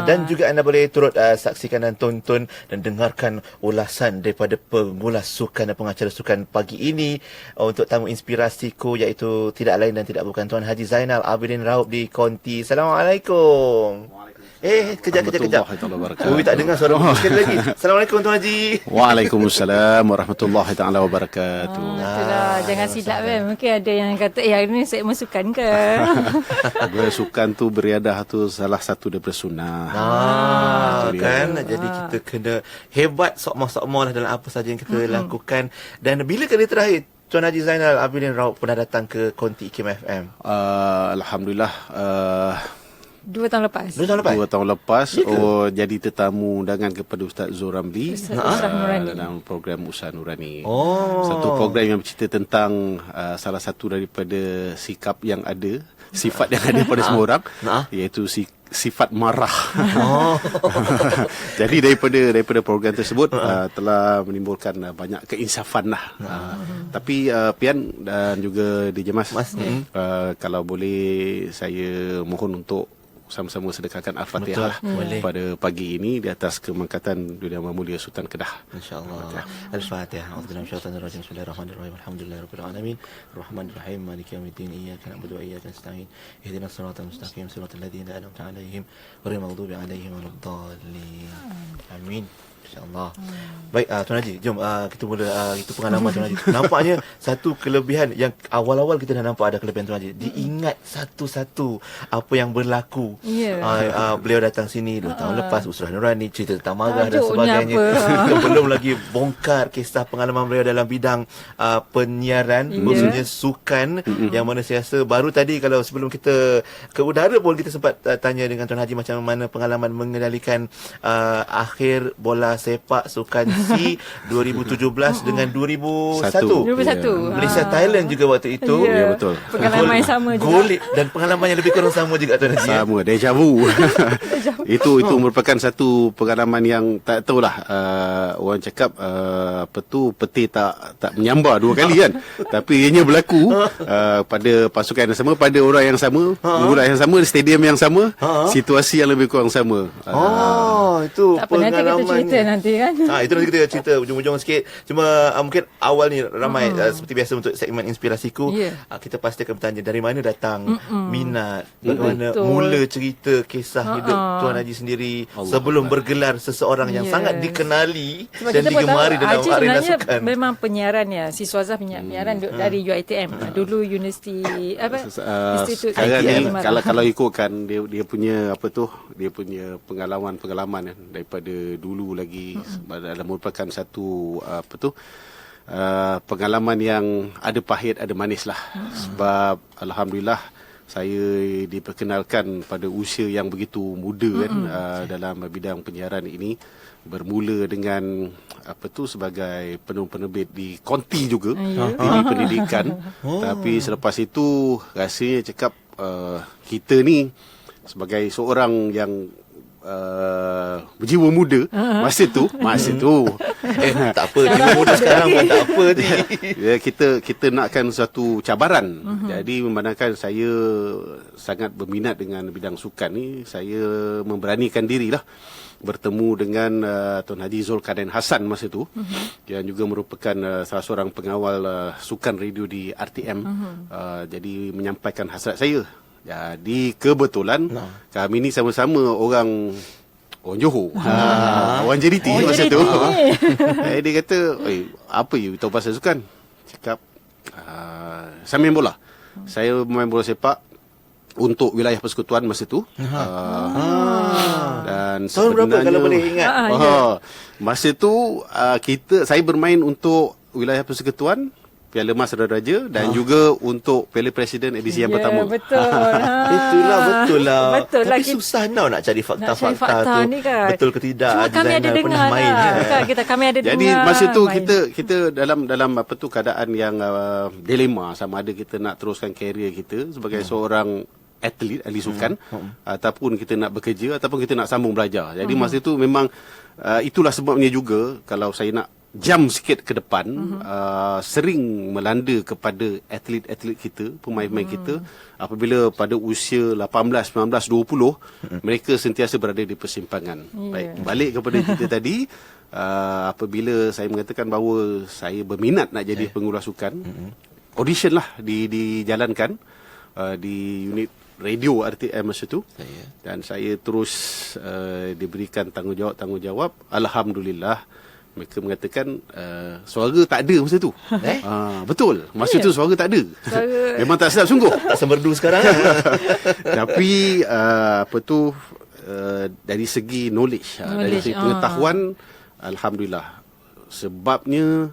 Dan juga anda boleh turut saksikan dan tonton dan dengarkan ulasan daripada pengulas sukan dan pengacara sukan pagi ini untuk tamu inspirasiku, iaitu tidak lain dan tidak bukan Tuan Haji Zainal Abidin Raub di Konti. Assalamualaikum. Kejap. Tak dengar suara sekali lagi. Assalamualaikum Tuan Haji. Waalaikumsalam warahmatullahi taala wabarakatuh. Itulah, jangan silap kan. Mungkin ada yang kata, hari ni segmen sukan ke? Sukan tu beriadah tu salah satu daripada sunnah. Kan? Jadi kita kena hebat sokmah-sokmah lah dalam apa saja yang kita lakukan. Dan bila kali terakhir Tuan Haji Zainal Abidin Raub pernah datang ke Konti IKIM FM? Alhamdulillah. 2 tahun lepas. 2 tahun lepas. Jadi tetamu undangan kepada Ustaz Zul Ramli dalam program Usaha Nurani. Satu program yang bercerita tentang salah satu daripada sikap yang ada, sifat yang ada pada semua orang, iaitu sifat marah. Jadi daripada program tersebut telah menimbulkan banyak keinsafan lah. Tapi Pian dan juga DJ Mas, kalau boleh saya mohon untuk sama-sama sedekahkan Al-Fatihah pada pagi ini di atas kemangkatan Dunia Mulia Sultan Kedah. InsyaAllah. Al-Fatihah. A'udzubillahi minasyaitanirrajim. Bismillahirrahmanirrahim. Alhamdulillahirabbil alamin. Arrahmanirrahim. Maliki yaumiddin. Iyyaka na'budu wa iyyaka nasta'in. Ihdinas siratal mustaqim. Siratal ladzina an'amta 'alaihim ghairil maghdubi 'alaihim waladdallin. Amin. InsyaAllah. Baik, Tuan Haji, jom kita mula itu pengalaman Tuan Haji. Nampaknya satu kelebihan yang awal-awal kita dah nampak ada kelebihan Tuan Haji. Diingat satu-satu apa yang berlaku. Beliau datang sini 2 tahun lepas, Usrah Nurani, cerita tentang marah dan sebagainya. Belum lagi bongkar kisah pengalaman beliau dalam bidang penyiaran, khususnya sukan, yang mana saya rasa baru tadi kalau sebelum kita ke udara pun kita sempat tanya dengan Tuan Haji macam mana pengalaman mengendalikan akhir bola sepak sukan C 2017 dengan 2001. Malaysia Thailand juga waktu itu. Ya, betul. Pengalaman yang sama juga. Gol dan pengalaman yang lebih kurang sama juga Tuan Haji. Sama, deja vu. Itu merupakan satu pengalaman yang tak tahulah, orang cakap peti tak menyambar 2 kali kan. Tapi ianya berlaku pada pasukan yang sama, pada orang yang sama, bola yang sama, stadium yang sama, situasi yang lebih kurang sama. Itu tak apa, nanti kita cerita nanti kan. Itu nanti kita cerita ujung-ujung sikit. Cuma mungkin awal ni ramai seperti biasa untuk segmen inspirasiku, kita pasti akan bertanya dari mana datang minat, bagaimana mula cerita kisah hidup Tuan Haji sendiri sebelum bergelar seseorang yang sangat dikenali dan digemari dalam arena sukan. Memang penyiaran ya, siswazah penyiaran dari UiTM. Dulu Universiti Institut ITM. Kalau ikutkan dia punya dia punya pengalaman daripada dulu lagi, merupakan satu pengalaman yang ada pahit ada manis lah. Sebab alhamdulillah saya diperkenalkan pada usia yang begitu muda dalam bidang penyiaran ini, bermula dengan sebagai penerbit di Konti juga, TV pendidikan. Tapi selepas itu rasanya cakap kita ni sebagai seorang yang berjiwa muda masa tu tak apa, jiwa muda sekarang pun tak apa ni. kita nakkan satu cabaran. Jadi memandangkan saya sangat berminat dengan bidang sukan ni, saya memberanikan dirilah bertemu dengan Tuan Haji Zulkarnain Hassan masa tu, yang juga merupakan salah seorang pengawal sukan radio di RTM. Jadi menyampaikan hasrat saya. Jadi kebetulan kami ni sama-sama orang Johor, orang JDT masa tu. Dia kata, apa you tahu pasal sukan? Cakap, saya main bola. Saya main bola sepak untuk wilayah persekutuan masa tu. Dan tahun berapa kalau boleh ingat? Masa tu saya bermain untuk wilayah persekutuan, Piala Mas Raja dan juga untuk Piala Presiden edisi yang pertama. Betul. Itulah betul lah. Tapi lagi susah nak cari fakta-fakta tu. Ni kan. Betul ke tidak? Cuma kami ada dengar main kami ada dengar. Jadi masa tu kita dalam keadaan yang dilema, sama ada kita nak teruskan karier kita sebagai seorang atlet, ahli sukan, ataupun kita nak bekerja, ataupun kita nak sambung belajar. Jadi masa tu memang itulah sebabnya juga kalau saya nak jam sikit ke depan, sering melanda kepada atlet-atlet kita, pemain-pemain kita, apabila pada usia 18, 19, 20, mereka sentiasa berada di persimpangan. Baik, balik kepada kita tadi, apabila saya mengatakan bahawa saya berminat nak jadi pengulas sukan, audition lah dijalankan di unit radio RTM masa tu, dan saya terus diberikan tanggungjawab. Alhamdulillah, mereka mengatakan suara tak ada masa tu. Betul, masa tu suara tak ada. Memang tak sedap sungguh. Tak semerdu sekarang. Tapi dari segi knowledge, dari segi pengetahuan, alhamdulillah. Sebabnya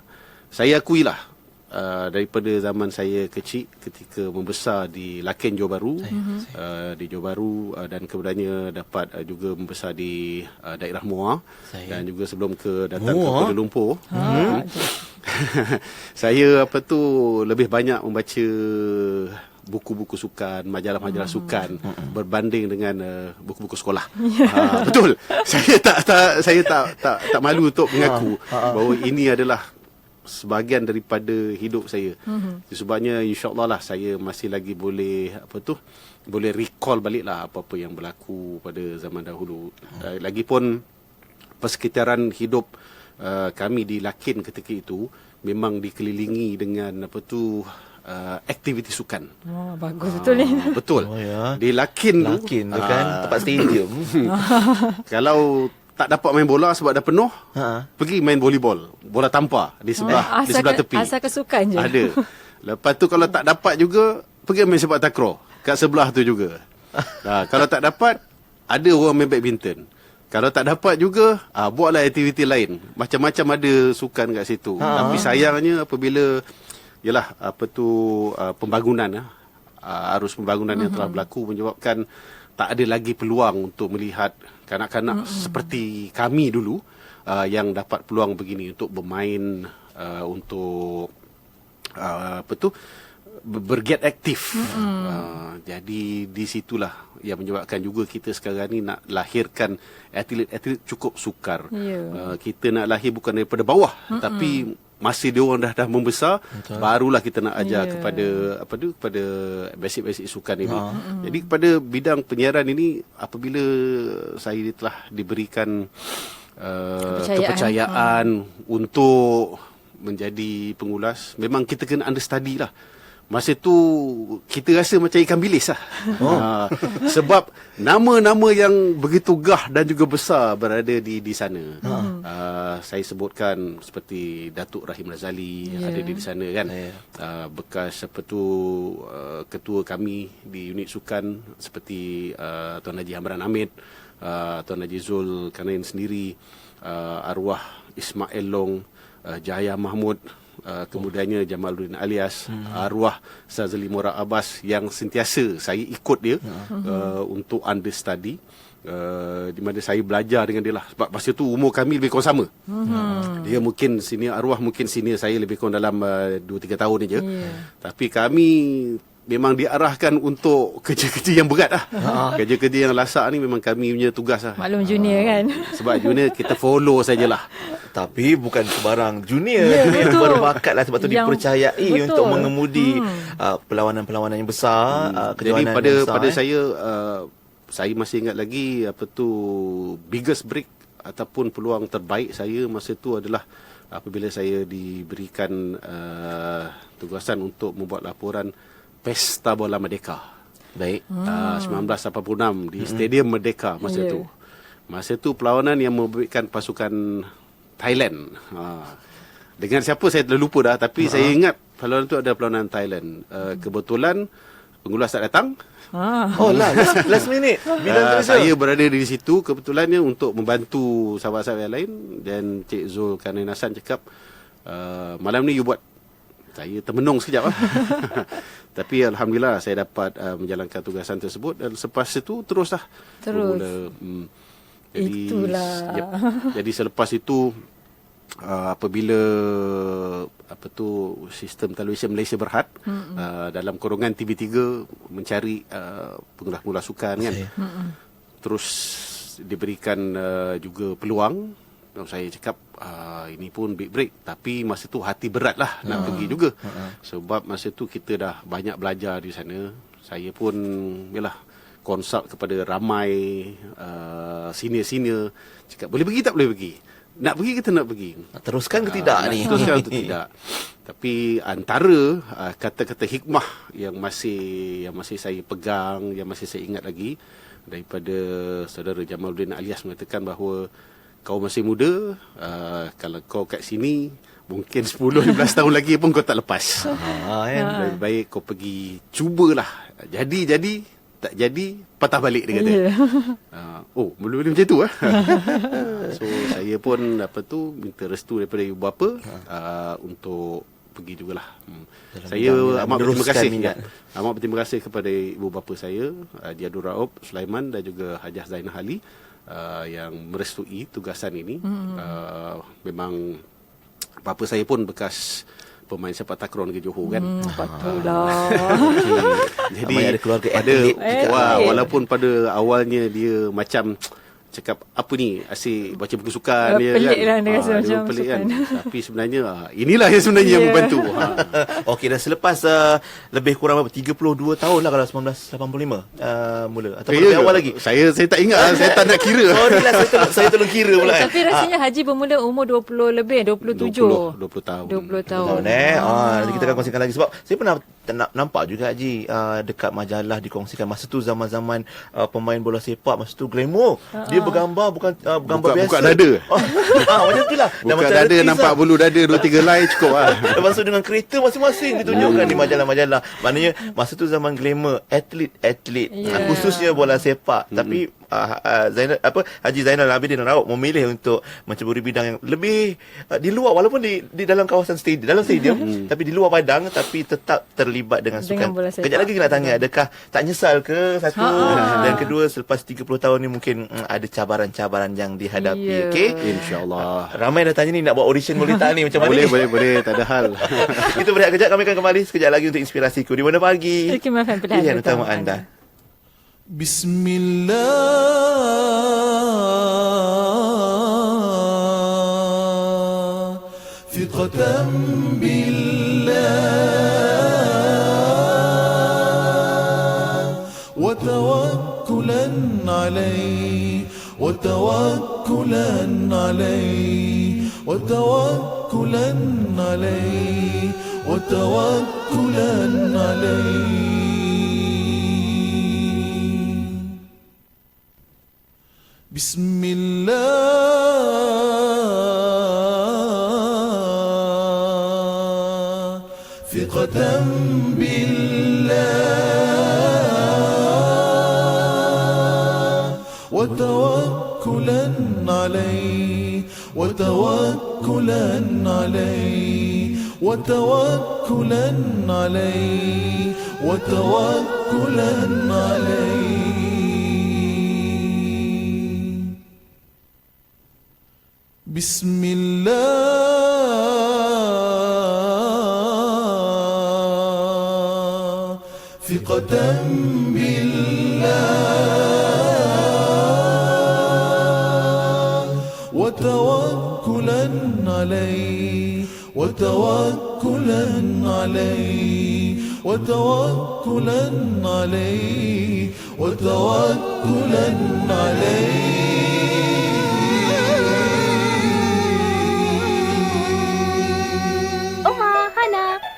saya akuilah, daripada zaman saya kecil ketika membesar di Laken, Johor Bahru, di Johor Bahru, dan kemudiannya dapat juga membesar di daerah Muar, dan juga sebelum datang ke Kuala Lumpur. Saya lebih banyak membaca buku-buku sukan, majalah-majalah sukan berbanding dengan buku-buku sekolah. Betul. Saya tak malu untuk mengaku bahawa ini adalah sebahagian daripada hidup saya. Sebabnya insya-Allah lah saya masih lagi boleh recall balik lah apa-apa yang berlaku pada zaman dahulu. Lagipun persekitaran hidup kami di Laken ketika itu memang dikelilingi dengan aktiviti sukan. Bagus betul ni. Betul. Di Laken tu kan tempat stadium. Kalau tak dapat main bola sebab dah penuh, pergi main volleyball, bola tampar di sebelah tepi. Asal kesukan je. Ada. Lepas tu kalau tak dapat juga, pergi main sepak takraw kat sebelah tu juga. Kalau tak dapat, ada orang main badminton. Kalau tak dapat juga, buatlah aktiviti lain. Macam-macam ada sukan kat situ. Tapi sayangnya apabila pembangunan, arus pembangunan yang telah berlaku menyebabkan tak ada lagi peluang untuk melihat kanak-kanak seperti kami dulu yang dapat peluang begini untuk bermain, untuk bergiat aktif. Jadi di situlah yang menyebabkan juga kita sekarang ni nak lahirkan atlet-atlet cukup sukar. Kita nak lahir bukan daripada bawah, tapi masa dia orang dah membesar, barulah kita nak ajar kepada basic-basic sukan ini. Jadi kepada bidang penyiaran ini, apabila saya telah diberikan kepercayaan untuk menjadi pengulas, memang kita kena understudy lah. Masa tu kita rasa macam ikan bilis lah. Sebab nama-nama yang begitu gah dan juga besar berada di sana. Saya sebutkan seperti Datuk Rahim Razali ada di sana kan. Bekas ketua kami di unit sukan seperti Tuan Haji Hamran Hamid, Tuan Haji Zul Kanain sendiri, arwah Ismail Long, Jaya Mahmud, kemudiannya Jamaluddin Alias, arwah Sazali Mora Abbas, yang sentiasa saya ikut dia untuk understudy, di mana saya belajar dengan dia lah. Sebab masa tu umur kami lebih kurang sama. Dia mungkin senior, arwah mungkin senior saya lebih kurang dalam 2-3 tahun je. Tapi kami memang diarahkan untuk kerja-kerja yang berat lah. Kerja-kerja yang lasak ni memang kami punya tugas lah. Maklum junior kan. Sebab junior kita follow sajalah. Tapi bukan sebarang junior yang berbakat lah, sebab tu dipercayai untuk mengemudi perlawanan-perlawanan yang besar, jadi pada saya masih ingat lagi biggest break ataupun peluang terbaik saya masa tu adalah apabila saya diberikan tugasan untuk membuat laporan Pesta Bola Merdeka. Baik. 1986 di Stadium Merdeka masa tu. Masa tu perlawanan yang memberikan pasukan Thailand. Dengan siapa saya dah lupa dah, tapi saya ingat perlawanan tu ada perlawanan Thailand. Kebetulan pengulas tak datang. Last minute. Saya berada di situ kebetulannya untuk membantu sahabat-sahabat yang lain, dan Cik Zul Kanain Hasan cakap, malam ni you buat. Saya termenung sekejap lah. Tapi alhamdulillah saya dapat menjalankan tugasan tersebut, dan selepas itu teruslah. Jadi selepas itu apabila sistem televisi Malaysia Berhad dalam kurungan TV3 mencari pengulas-pengulas sukan kan. Terus diberikan juga peluang. Saya cakap ini pun big break, tapi masa tu hati berat lah nak pergi juga. Sebab masa tu kita dah banyak belajar di sana. Saya pun yalah konsult kepada ramai senior-senior, cakap boleh pergi tak boleh pergi, nak pergi kita nak pergi, Teruskan ke tidak ni? teruskan atau tidak. Tapi antara kata-kata hikmah yang masih saya pegang, yang masih saya ingat lagi daripada saudara Jamaluddin Alias mengatakan bahawa kau masih muda, kalau kau kat sini mungkin 10-15 tahun lagi pun kau tak lepas. Lebih baik kau pergi cubalah. Jadi tak jadi patah balik dia kata. Boleh macam tu So saya pun minta restu daripada ibu bapa untuk pergi jugalah. Saya amat berterima kasih amat berterima kasih kepada ibu bapa saya, Haji Abdul Raub Sulaiman dan juga Hajah Zainal Ali yang merestui tugasan ini. Memang bapa saya pun bekas pemain sepak takraw negeri Johor kan. Patutlah. Jadi ada keluarga atlet walaupun pada awalnya dia macam cakap apa ni, asyik baca buku sukan dia pelik kan. Lah dia rasa macam pelik sukan. kan. Tapi sebenarnya inilah yang sebenarnya yang membantu. Okey, dah selepas lebih kurang berapa 32 tahun lah kalau 1985 mula atau lebih awal lagi. Saya tak ingat, saya tak nak kira. Sorry lah, saya tolong kira pula. Tapi rasanya Haji bermula umur 20 lebih, 27. 20 tahun. 20 tahun. Nanti kita akan kongsikan lagi sebab saya pernah nampak juga Haji dekat majalah dikongsikan masa tu zaman-zaman pemain bola sepak masa tu glamour. Dia bergambar bukan gambar biasa. Buka dada. Macam tu lah. Buka dada nampak bulu dada 2-3 helai cukup lah. Lepas tu dengan kereta masing-masing ditunjukkan di majalah-majalah. Maknanya masa tu zaman glamour, atlet khususnya bola sepak. Tapi Haji Zainal Abidin Raub memilih untuk menceburi bidang yang lebih di luar, walaupun di dalam kawasan stadium, dalam stadium tapi di luar padang, tapi tetap terlibat dengan sukan. Kejap lagi nak tanya, adakah tak nyesal ke satu dan kedua selepas 30 tahun ni mungkin ada cabaran-cabaran yang dihadapi. Okey, insya-Allah. Ramai dah tanya ni nak buat audition Molita ni macam mana? Boleh, tak ada hal. Kita berehat kejap, kami akan kembali sekejap lagi untuk Inspirasiku di Mana Pagi. Pilihan utama anda. Bismillah, fiqatan billah, wa tawakkulan alayhi, wa tawakkulan alayhi, wa tawakkulan alayhi, wa tawakkulan alayhi. Bismillah, fiqatan billah, wa tawakkulan alayhi, wa tawakkulan alayhi, wa tawakkulan alayhi, wa tawakkulan alayhi. Bismillah, fiqatan billah, wa tawakkulan alayhi, wa tawakkulan alayhi, wa tawakkulan alayhi, wa tawakkulan alayhi.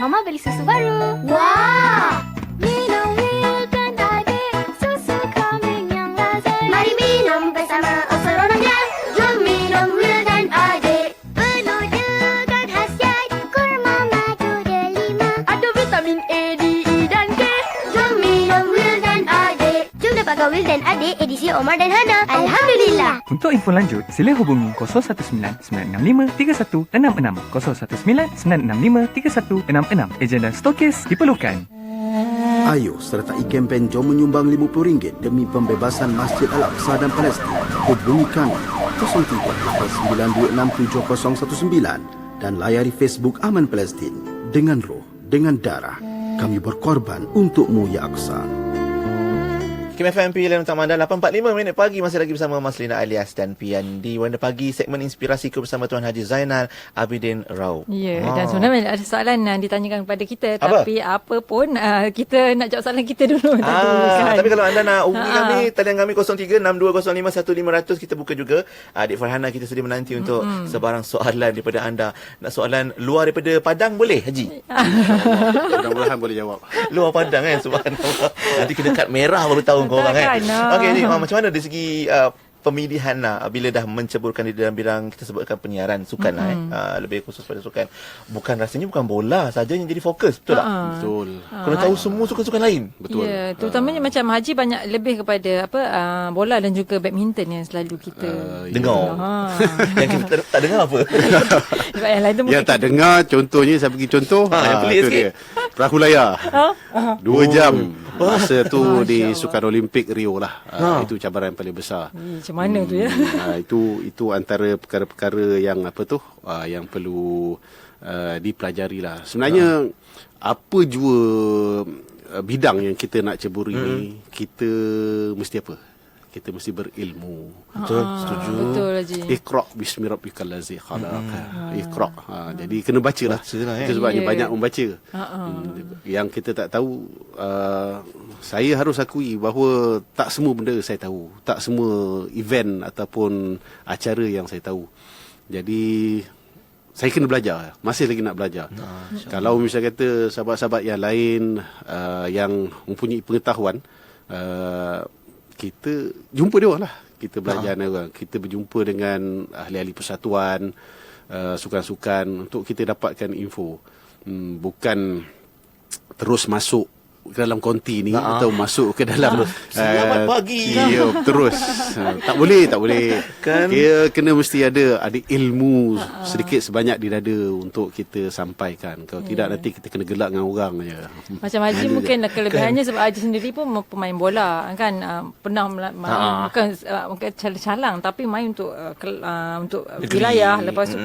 Mama beli susu baru. Wah! Minum Will dan adik, susu kambing yang lazat. Mari minum bersama seronoknya. Jom minum Will dan adik. Penuh dengan khasiat, kurma madu delima. Ada vitamin A, D, E dan K. Jom minum Will dan adik. Jom dapatkan Will dan adik edisi Omar dan Hana. Alhamdulillah. Untuk info lanjut, sila hubungi 019-965-3166, 019-965-3166. Ejen dan stokis diperlukan. Ayo sertai kempen Jom Menyumbang RM50 demi pembebasan Masjid Al-Aqsa dan Palestin. Hubungi kami 03-926-7019 dan layari Facebook Aman Palestin. Dengan roh, dengan darah, kami berkorban untukmu ya Aqsa. Kim FM pilihan untuk anda 8.45 minit pagi, masih lagi bersama Mas Lina Alias dan Pian di Warna Pagi, segmen Inspirasiku bersama Tuan Haji Zainal Abidin Rauh. Ya, dan sebenarnya ada soalan yang ditanyakan kepada kita, tapi apa pun kita nak jawab soalan kita dulu tadi kan. Tapi kalau anda nak hubungi kami, talian kami 0362051500, kita buka juga. Adik Farhana kita sedia menanti untuk sebarang soalan daripada anda. Nak soalan luar daripada Padang boleh, Haji? Mudah-mudahan boleh jawab. Luar Padang kan, subhanallah. Nanti kena kad merah baru tahu korang kan. Okey ni, macam mana dari segi pemilihan bila dah menceburkan di dalam bidang, kita sebutkan penyiaran sukan lebih khusus pada sukan. Rasanya bukan bola saja yang jadi fokus, betul tak? Betul. Kena tahu semua sukan-sukan lain. Betul. Ya, terutamanya macam Haji banyak lebih kepada bola dan juga badminton yang selalu kita dengar. Yang kita tak dengar apa? Sebab yang lain tu Yang tak dengar, contohnya saya bagi contoh. pelik Itu sikit. dia. Perahu layar. 2 jam. Masa tu di Sukan Olimpik Rio lah. Itu cabaran yang paling besar. macam mana tu ya? Itu antara perkara-perkara yang yang perlu dipelajari lah. Sebenarnya apa jua bidang yang kita nak ceburi ni, kita mesti apa? Kita mesti berilmu. Betul, setuju. Betul Haji. Iqra' bismi rabbikal ladzi khalaq. Iqra'. Jadi kena bacalah. Itu sebabnya banyak membaca. Yang kita tak tahu, saya harus akui bahawa tak semua benda saya tahu. Tak semua event ataupun acara yang saya tahu. Jadi saya kena belajar. Masih lagi nak belajar. Kalau misalnya kata sahabat-sahabat yang lain yang mempunyai pengetahuan, kita jumpa dia orang lah. Kita belajar dengan orang. Kita berjumpa dengan ahli-ahli persatuan, sukan-sukan untuk kita dapatkan info. Bukan terus masuk ke dalam konti ni atau masuk ke dalam selamat pagi. Ya, terus. Tak boleh. Kan? Dia kena mesti ada ilmu sedikit sebanyak di dada untuk kita sampaikan. Kalau tidak nanti kita kena gelak dengan orang je. Macam Haji mungkin kelebihannya sebab Haji sendiri pun pemain bola kan, pernah bukan calang tapi main untuk wilayah, lepas tu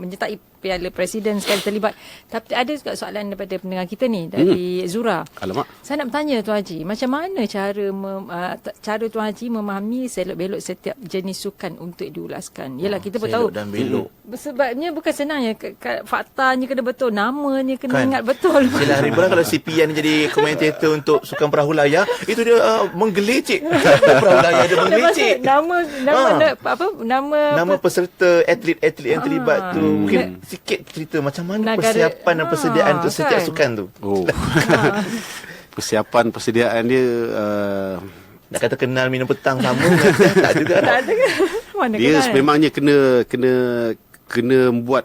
menyertai Piala Presiden sekali terlibat. Tapi ada juga soalan daripada pendengar kita ni dari Zura. Alamak. Saya nak bertanya Tuan Haji, macam mana cara Tuan Haji memahami selok-belok setiap jenis sukan untuk diulaskan? Yalah, kita pun tahu selok dan belok. Sebabnya bukan senangnya, faktanya kena betul, namanya kena ingat betul. Sila hari bulan kalau CPN jadi komentator untuk sukan perahu layar, itu dia menggelecek. Perahu layar dia menggelecek. Nama peserta atlet-atlet yang terlibat tu. Mungkin sikit cerita macam mana persiapan dan persediaan untuk setiap sukan tu. Persiapan persediaan dia nak kata kenal minum petang sama tak juga. Tak ada. Mana dia kenal? memangnya kena buat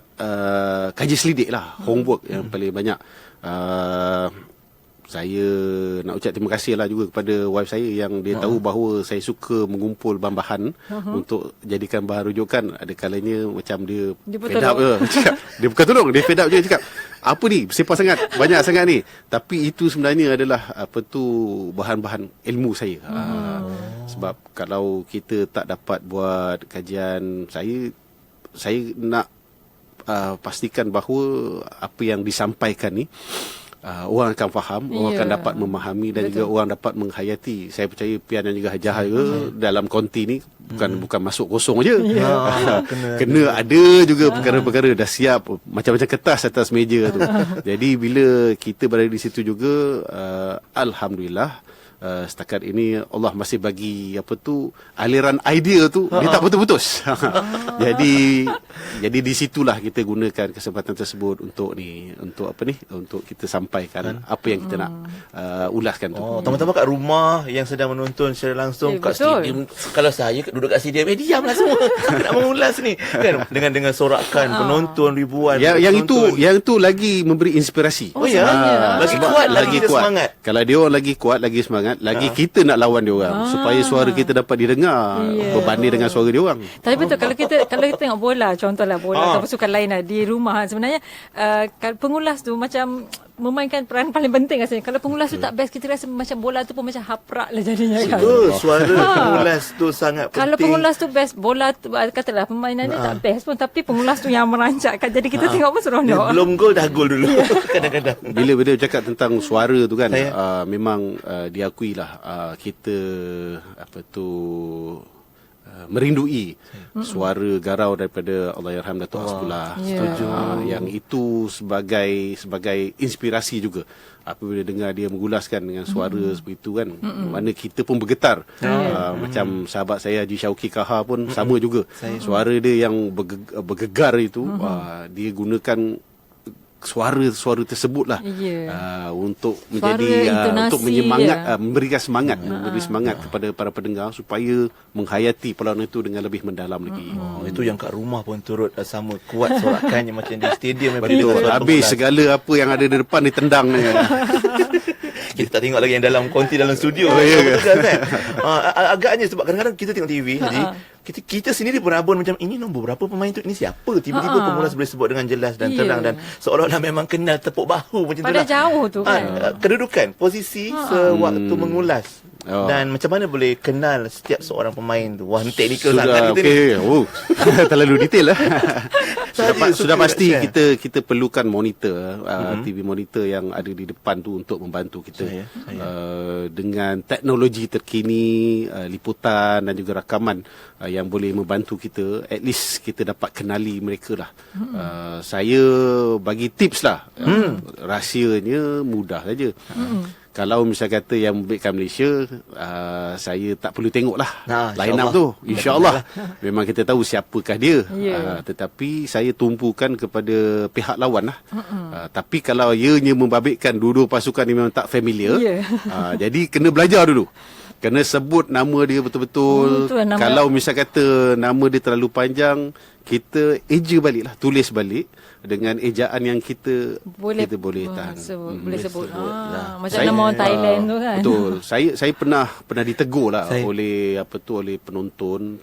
kaji selidik lah, homework yang paling banyak. Saya nak ucap terima kasih lah juga kepada wife saya yang dia tahu bahawa saya suka mengumpul bahan-bahan untuk jadikan bahan rujukan. Ada kalanya macam dia fed up je. Dia bukan tolong, dia fed up je cakap, apa ni, bersepah sangat, banyak sangat ni. Tapi itu sebenarnya adalah bahan-bahan ilmu saya. Sebab kalau kita tak dapat buat kajian, saya nak pastikan bahawa apa yang disampaikan ni orang akan faham, orang akan dapat memahami dan juga orang dapat menghayati. Saya percaya Pian dan juga Hajah dalam konti ni bukan masuk kosong je. Kena ada juga perkara-perkara dah siap, macam-macam kertas atas meja tu. Jadi bila kita berada di situ juga, alhamdulillah, setakat ini Allah masih bagi aliran idea tu dia tak putus-putus. Jadi di situlah kita gunakan kesempatan tersebut untuk kita sampaikan apa yang kita nak ulaskan tu. Teman-teman kat rumah yang sedang menonton secara langsung kat stadium, kalau saya duduk kat stadium, diamlah semua. Nak mengulas ni kan, dengan sorakan penonton ribuan. Yang itu lagi memberi inspirasi. Lagi kuat semangat. Kalau dia orang lagi kuat, lagi semangat, lagi kita nak lawan dia orang supaya suara kita dapat didengar berbanding dengan suara dia orang. Tapi betul, kalau kita tengok bola, contohlah bola atau sukan lain di rumah, sebenarnya pengulas tu macam memainkan peran paling penting rasanya. Kalau pengulas tu tak best, kita rasa macam bola tu pun macam haprak lah jadinya kan. Betul, suara pengulas tu sangat penting. Kalau pengulas tu best, bola tu katalah permainan dia tak best pun, tapi pengulas tu yang merancakkan. Jadi kita tengok pun seronok. Belum gol dah gol dulu. Kadang-kadang. Bila bercakap tentang suara tu kan, memang diakuilah kita merindui suara garau daripada Allahyarham Datuk Hasbullah. Setuju. Yang itu sebagai inspirasi juga. Apabila dengar dia mengulaskan dengan suara seperti itu kan, mana kita pun bergetar. Macam sahabat saya Haji Syauki Kahar pun sama juga. Suara dia yang bergegar itu, dia gunakan suara tersebutlah untuk menjadi untuk menyemangat, memberikan semangat, memberi semangat kepada para pendengar supaya menghayati perlawanan itu dengan lebih mendalam lagi. Itu yang kat rumah pun turut sama kuat sorakannya macam di stadium. Betul. Habis segala apa yang ada di depan ditendang dengan. Kita tak tengok lagi yang dalam konti dalam studio. Betul kan? Agaknya sebab kadang-kadang kita tengok TV Haji, kita sendiri pun abun macam ini nombor berapa pemain tu, ini siapa, tiba-tiba pengulas boleh sebut dengan jelas dan terang dan seolah-olah memang kenal tepuk bahu macam tu lah. Pada jauh tu kan. Kedudukan posisi sewaktu mengulas. Dan macam mana boleh kenal setiap seorang pemain tu. Wah, teknikal sangat kita ni. Terlalu detail lah. Sudah pasti share. kita perlukan monitor, TV monitor yang ada di depan tu untuk membantu kita. Dengan teknologi terkini, liputan dan juga rakaman yang boleh membantu kita, at least kita dapat kenali mereka lah. Saya bagi tips lah. Rahsianya mudah saja. Kalau misal kata yang memberikan Malaysia, saya tak perlu tengok lah line up tu, insyaAllah. Memang kita tahu siapakah dia. Tetapi saya tumpukan kepada pihak lawan lah. Tapi kalau ianya membabitkan dua-dua pasukan ni memang tak familiar, jadi kena belajar dulu. Kena sebut nama dia betul-betul. Kalau misal kata nama dia terlalu panjang, kita eja balik lah, tulis balik dengan ejaan yang kita boleh tahan. Boleh sebut. Macam nama orang Thailand tu kan. Betul. Saya pernah ditegur lah oleh penonton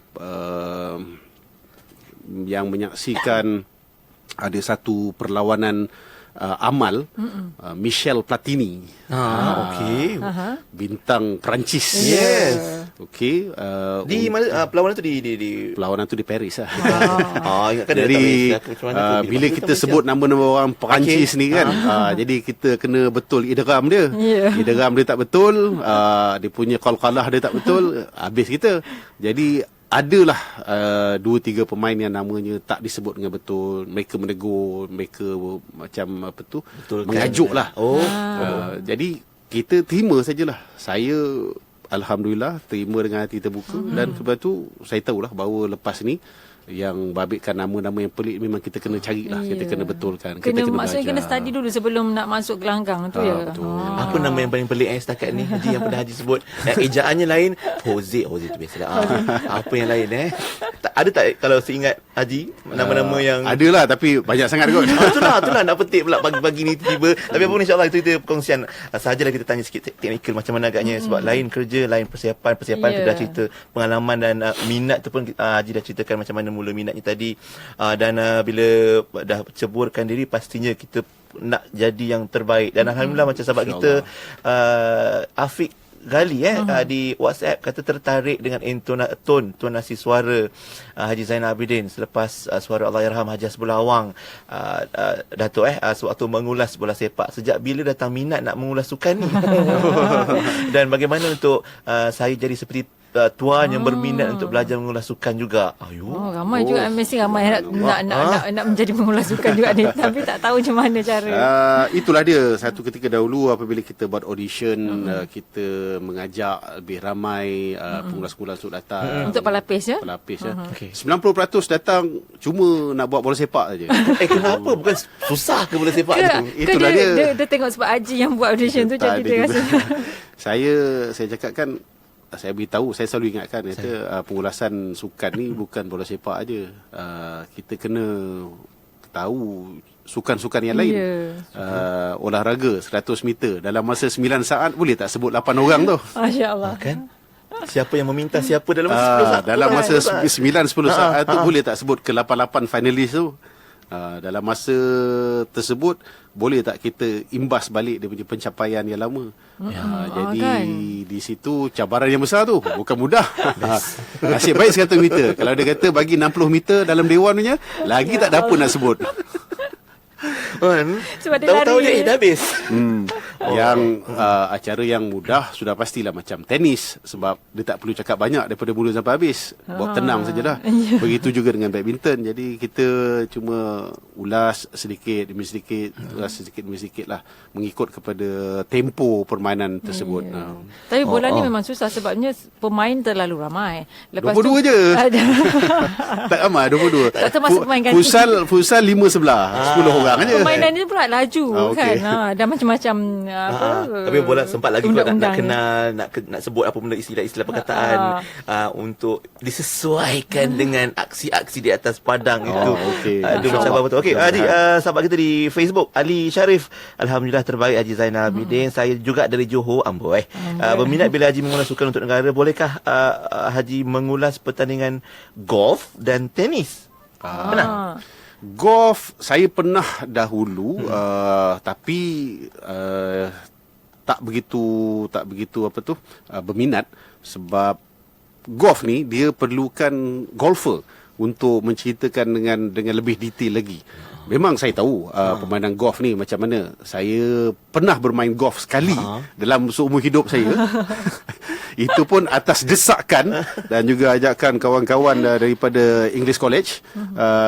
yang menyaksikan ada satu perlawanan amal Michel Platini. Bintang Perancis. Okey. Di mana perlawanan tu di perlawanan tu di Paris lah. Ingatkan jadi bila kita sebut nama-nama orang Perancis ni kan, jadi kita kena betul idgham dia. Idgham dia tak betul, dia punya qalqalah dia tak betul, habis kita. Jadi adalah 2-3 pemain yang namanya tak disebut dengan betul. Mereka menegur, mereka macam mengajuk lah. Jadi kita terima sajalah. Saya alhamdulillah terima dengan hati terbuka. Dan sebab tu saya tahulah bahawa lepas ni yang babitkan nama-nama yang pelik memang kita kena carilah, kita kena betulkan, kita kena maksudnya kena study dulu sebelum nak masuk gelanggang tu ya. Apa nama yang paling pelik setakat ni Haji, yang pernah Haji sebut? Ejaannya lain, Jose tu biasalah. Apa yang lain ada tak kalau seingat Haji nama-nama yang adalah, tapi banyak sangat kot. Itulah nak petik pula pagi-pagi ni tiba. Tapi apa pun insya-Allah itu kita perkongsian sahajalah, kita tanya sikit teknikal macam mana agaknya sebab lain kerja, lain persiapan tu dah cerita pengalaman dan minat tu pun Haji dah ceritakan macam mana mula minatnya tadi, dan bila dah ceburkan diri pastinya kita nak jadi yang terbaik. Dan alhamdulillah macam sahabat kita Afiq Ghali di WhatsApp kata tertarik dengan tonasi suara Haji Zainal Abidin selepas suara Allahyarham Haji Hasbullah Awang Datuk sewaktu mengulas bola sepak. Sejak bila datang minat nak mengulas sukan ni? Dan bagaimana untuk saya jadi seperti tuan yang berminat untuk belajar mengulas sukan juga. Ramai juga, mesti ramai nak menjadi mengulas sukan juga ni, tapi tak tahu macam mana cara. Itulah dia, satu ketika dahulu apabila kita buat audition, kita mengajak lebih ramai pengulas-pengulas untuk datang untuk pelapis 90% datang cuma nak buat bola sepak saja. Kenapa? Bukan susah ke bola sepak tu? Itulah dia tengok sebab Haji yang buat audition tu, jadi dia rasa saya cakap kan, saya beritahu, saya selalu ingatkan kata pengulasan sukan ni bukan bola sepak aja. Kita kena tahu sukan-sukan yang lain. Olahraga 100 meter dalam masa 9 saat boleh tak sebut 8 orang tu? Masya-Allah. Kan? Siapa yang meminta siapa dalam masa 10 saat? Dalam masa 9-10 saat tu boleh tak sebut ke 88 finalis tu? Dalam masa tersebut boleh tak kita imbas balik dia punya pencapaian yang lama. Jadi di situ cabaran yang besar tu, bukan mudah. Nasib baik 100 meter. Kalau dia kata bagi 60 meter dalam dewan punya, lagi tak ada apa nak sebut. Sebab dia Tahu-tahu lari. dia dah habis. Yang acara yang mudah sudah pastilah macam tenis, sebab dia tak perlu cakap banyak daripada mula sampai habis. Buat tenang sajalah. Begitu juga dengan badminton. Jadi kita cuma ulas sedikit demi sedikit, lah, mengikut kepada tempo permainan tersebut. Tapi bola ni memang susah sebabnya pemain terlalu ramai. 22 je. Tak ramai 22. Tak termasuk pemain ganti. Futsal 5 sebelah, 10 orang aja. Permainan ni pula laju okey. kan. Dan macam-macam Tapi bola sempat lagi kalau nak undang-undang kenal, nak sebut apa benda istilah-istilah perkataan untuk disesuaikan dengan aksi-aksi di atas padang itu. okey. Itu mencabar betul. Okey, Haji, sahabat kita di Facebook, Ali Sharif, alhamdulillah terbaik Haji Zainal Abidin. Saya juga dari Johor, amboi. Berminat bila Haji mengulas sukan untuk negara. Bolehkah Haji mengulas pertandingan golf dan tenis? Pernah? Golf saya pernah dahulu, tapi tak begitu berminat, sebab golf ni dia perlukan golfer untuk menceritakan dengan lebih detail lagi. Memang saya tahu permainan golf ni macam mana. Saya pernah bermain golf sekali dalam seumur hidup saya. Itu pun atas desakan dan juga ajakan kawan-kawan daripada English College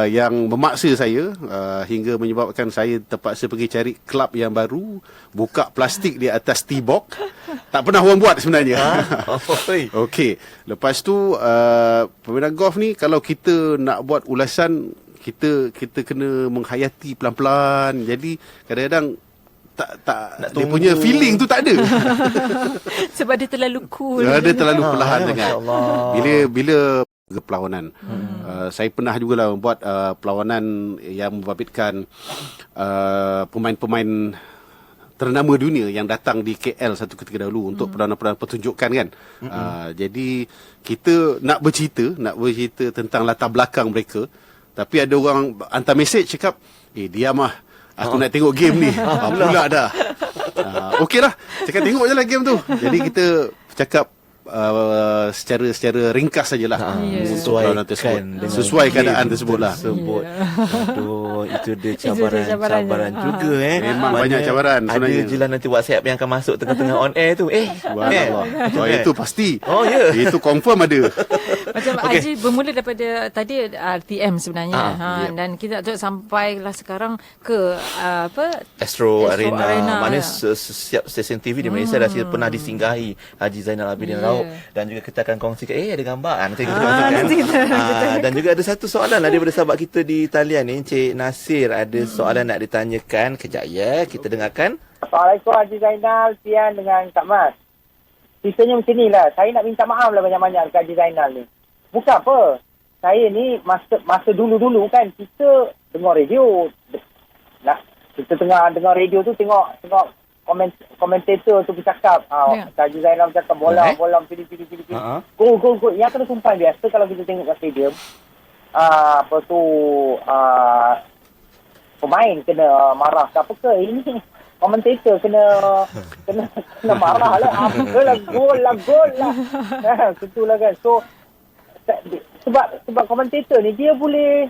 yang memaksa saya, hingga menyebabkan saya terpaksa pergi cari kelab yang baru, buka plastik di atas tee box. Tak pernah orang buat sebenarnya. Okey. Lepas tu permainan golf ni kalau kita nak buat ulasan, kita kena menghayati pelan-pelan. Jadi kadang-kadang tak dia punya feeling tu tak ada. sebab dia terlalu cool. Dia terlalu perlahan sangat. masya-Allah. Bila perlawanan. Saya pernah jugalah membuat perlawanan yang membabitkan pemain-pemain ternama dunia yang datang di KL satu ketika dahulu untuk perlawanan-perlawanan pertunjukan kan. Jadi kita nak bercerita tentang latar belakang mereka, tapi ada orang hantar mesej cakap, diamlah, aku nak tengok game ni. Pula dah. Okeylah, cakap tengok je lah game tu. Jadi kita cakap secara ringkas sajalah untuk perlawanan tersebut. Sesuai keadaan tersebut lah. Aduh, itu dia cabaran juga Memang banyak cabaran sebenarnya. Ada je lah nanti WhatsApp yang akan masuk tengah-tengah on air tu. Itu pasti. Itu confirm ada. Macam Haji bermula daripada tadi RTM sebenarnya. Dan kita tak sampailah sekarang ke Astro Arena. Mana ya. setiap stesen TV di Malaysia dah pernah disinggahi Haji Zainal Abidin Raub, dan juga kita akan kongsikan ada gambar nanti kita kongsikan. Dan juga ada satu soalan daripada sahabat kita di talian ni, Encik Nasir ada soalan nak ditanyakan. Kejap ya, kita dengarkan. Assalamualaikum Haji Zainal, Tian dengan Kak Mas. Ceritanya macam ni lah, saya nak minta maaf lah banyak-banyak dekat Haji Zainal ni. Bukan apa, saya ni masa dulu-dulu kan kita dengar radio. Kita tengah dengar radio tu tengok komentator tu bercakap, Haji Zainal bercakap bola pilih. Gol. Yang kena sumpah biasa kalau kita tengok kat stadium. Pemain kena marah ke apa ke, ini komentator kena marah lah. Apalah gol lah. Itulah kan. So sebab komentator ni dia boleh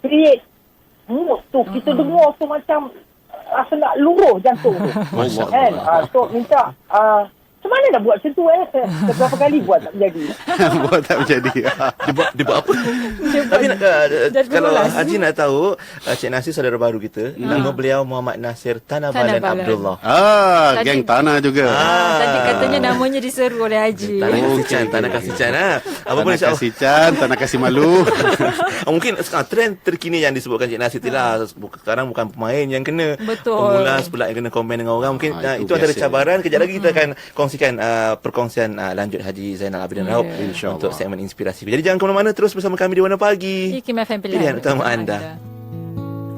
create mood tu. Kita dengar tu macam rasa nak luruh jantung tu. Kan? So minta macam mana nak buat macam tu Berapa kali buat tak menjadi. Buat tak menjadi. Dia buat apa? Tapi kalau Haji nak tahu, Cik Nasir saudara baru kita, nama beliau Muhammad Nasir Tanabalan Abdullah. Geng Tanah juga. Tadi katanya namanya diseru oleh Haji. Tanah Kasih Chan. Apa pun Tanah Kasih Chan, Tanah Kasih Malu. Mungkin trend terkini yang disebutkan Cik Nasir itulah, sekarang bukan pemain yang kena, pengulas pula yang kena komen dengan orang. Mungkin itu antara cabaran. Kejap lagi kita akan kongsikan perkongsian lanjut Haji Zainal Abidin Raub untuk segmen inspirasi. Jadi jangan ke mana-mana, terus bersama kami di Warna Pagi. Pilihan utama anda.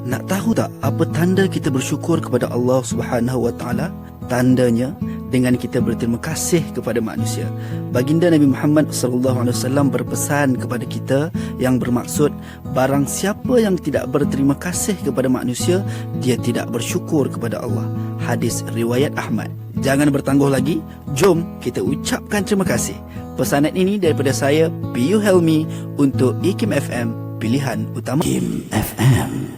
Nak tahu tak apa tanda kita bersyukur kepada Allah Subhanahu Wa Taala? Tandanya dengan kita berterima kasih kepada manusia. Baginda Nabi Muhammad SAW berpesan kepada kita yang bermaksud, barang siapa yang tidak berterima kasih kepada manusia, dia tidak bersyukur kepada Allah. Hadis riwayat Ahmad. Jangan bertangguh lagi, jom kita ucapkan terima kasih. Pesanan ini daripada saya, Piyu Helmi, untuk IKIM FM, pilihan utama. IKIM FM.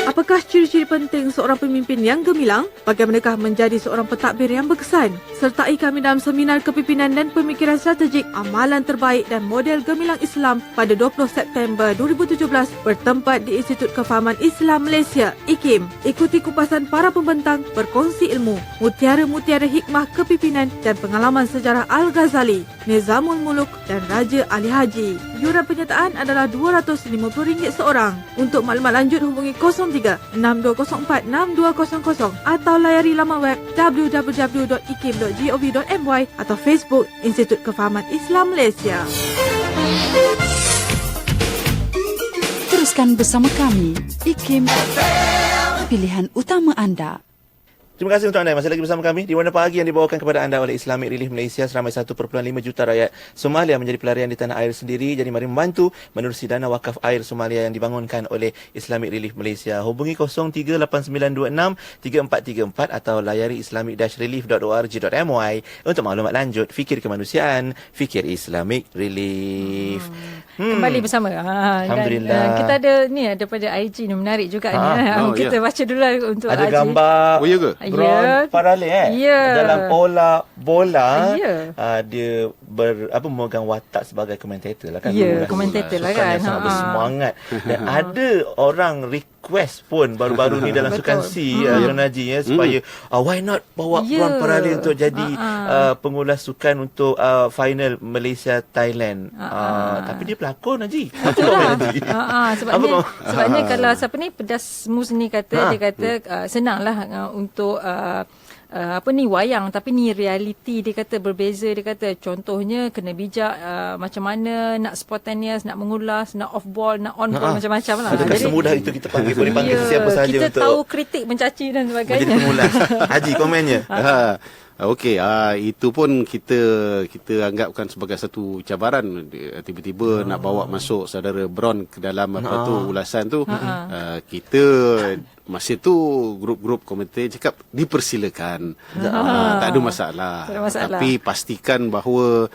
Apakah ciri-ciri penting seorang pemimpin yang gemilang? Bagaimanakah menjadi seorang pentadbir yang berkesan? Sertai kami dalam seminar kepimpinan dan pemikiran strategik Amalan Terbaik dan Model Gemilang Islam pada 20 September 2017 bertempat di Institut Kefahaman Islam Malaysia, IKIM. Ikuti kupasan para pembentang, berkongsi ilmu, mutiara-mutiara hikmah kepimpinan dan pengalaman sejarah Al-Ghazali, Nizamul Muluk dan Raja Ali Haji. Yuran penyertaan adalah RM250 seorang. Untuk maklumat lanjut hubungi 03-6204-6200 atau layari laman web www.ikim.gov.my atau Facebook Institut Kefahaman Islam Malaysia. Teruskan bersama kami, IKIM, pilihan utama anda. Terima kasih untuk anda yang masih lagi bersama kami di Warna Pagi yang dibawakan kepada anda oleh Islamic Relief Malaysia. Seramai 1.5 juta rakyat Somalia menjadi pelarian di tanah air sendiri. Jadi mari membantu menerusi dana wakaf air Somalia yang dibangunkan oleh Islamic Relief Malaysia. Hubungi 0389263434 atau layari islamic-relief.org.my untuk maklumat lanjut. Fikir kemanusiaan, fikir Islamic Relief. Kembali bersama. Alhamdulillah. Kita ada ni pada IG ni menarik juga ni. Kita baca dulu untuk ada IG. Gambar. Oh ya ke? Bron Paralel dalam bola dia memegang watak sebagai komentator lah kan. Komentator lah kan. Sangat bersemangat. Dan ada orang request pun baru-baru ni dalam sukan C Tuan Haji supaya why not bawa Bron Paralel untuk jadi pengulas sukan untuk final Malaysia Thailand. Tapi dia pelakon Haji. Sebabnya kalau siapa ni Pedas Musni kata dia kata senanglah untuk wayang, tapi ni realiti. Dia kata berbeza. Dia kata contohnya kena bijak macam mana nak spontaneous, nak mengulas, nak off ball, nak on ball, macam-macam lah. Adakah semudah itu kita boleh panggil siapa sahaja kita untuk tahu kritik, mencaci dan sebagainya. Menjadi pengulas. Haji, komennya. Okey, itu pun kita anggapkan sebagai satu cabaran. Tiba-tiba nak bawa masuk saudara Bron ke dalam ulasan tu. Kita masa tu grup-grup komentator cakap dipersilakan. Tak ada masalah. Tapi pastikan bahawa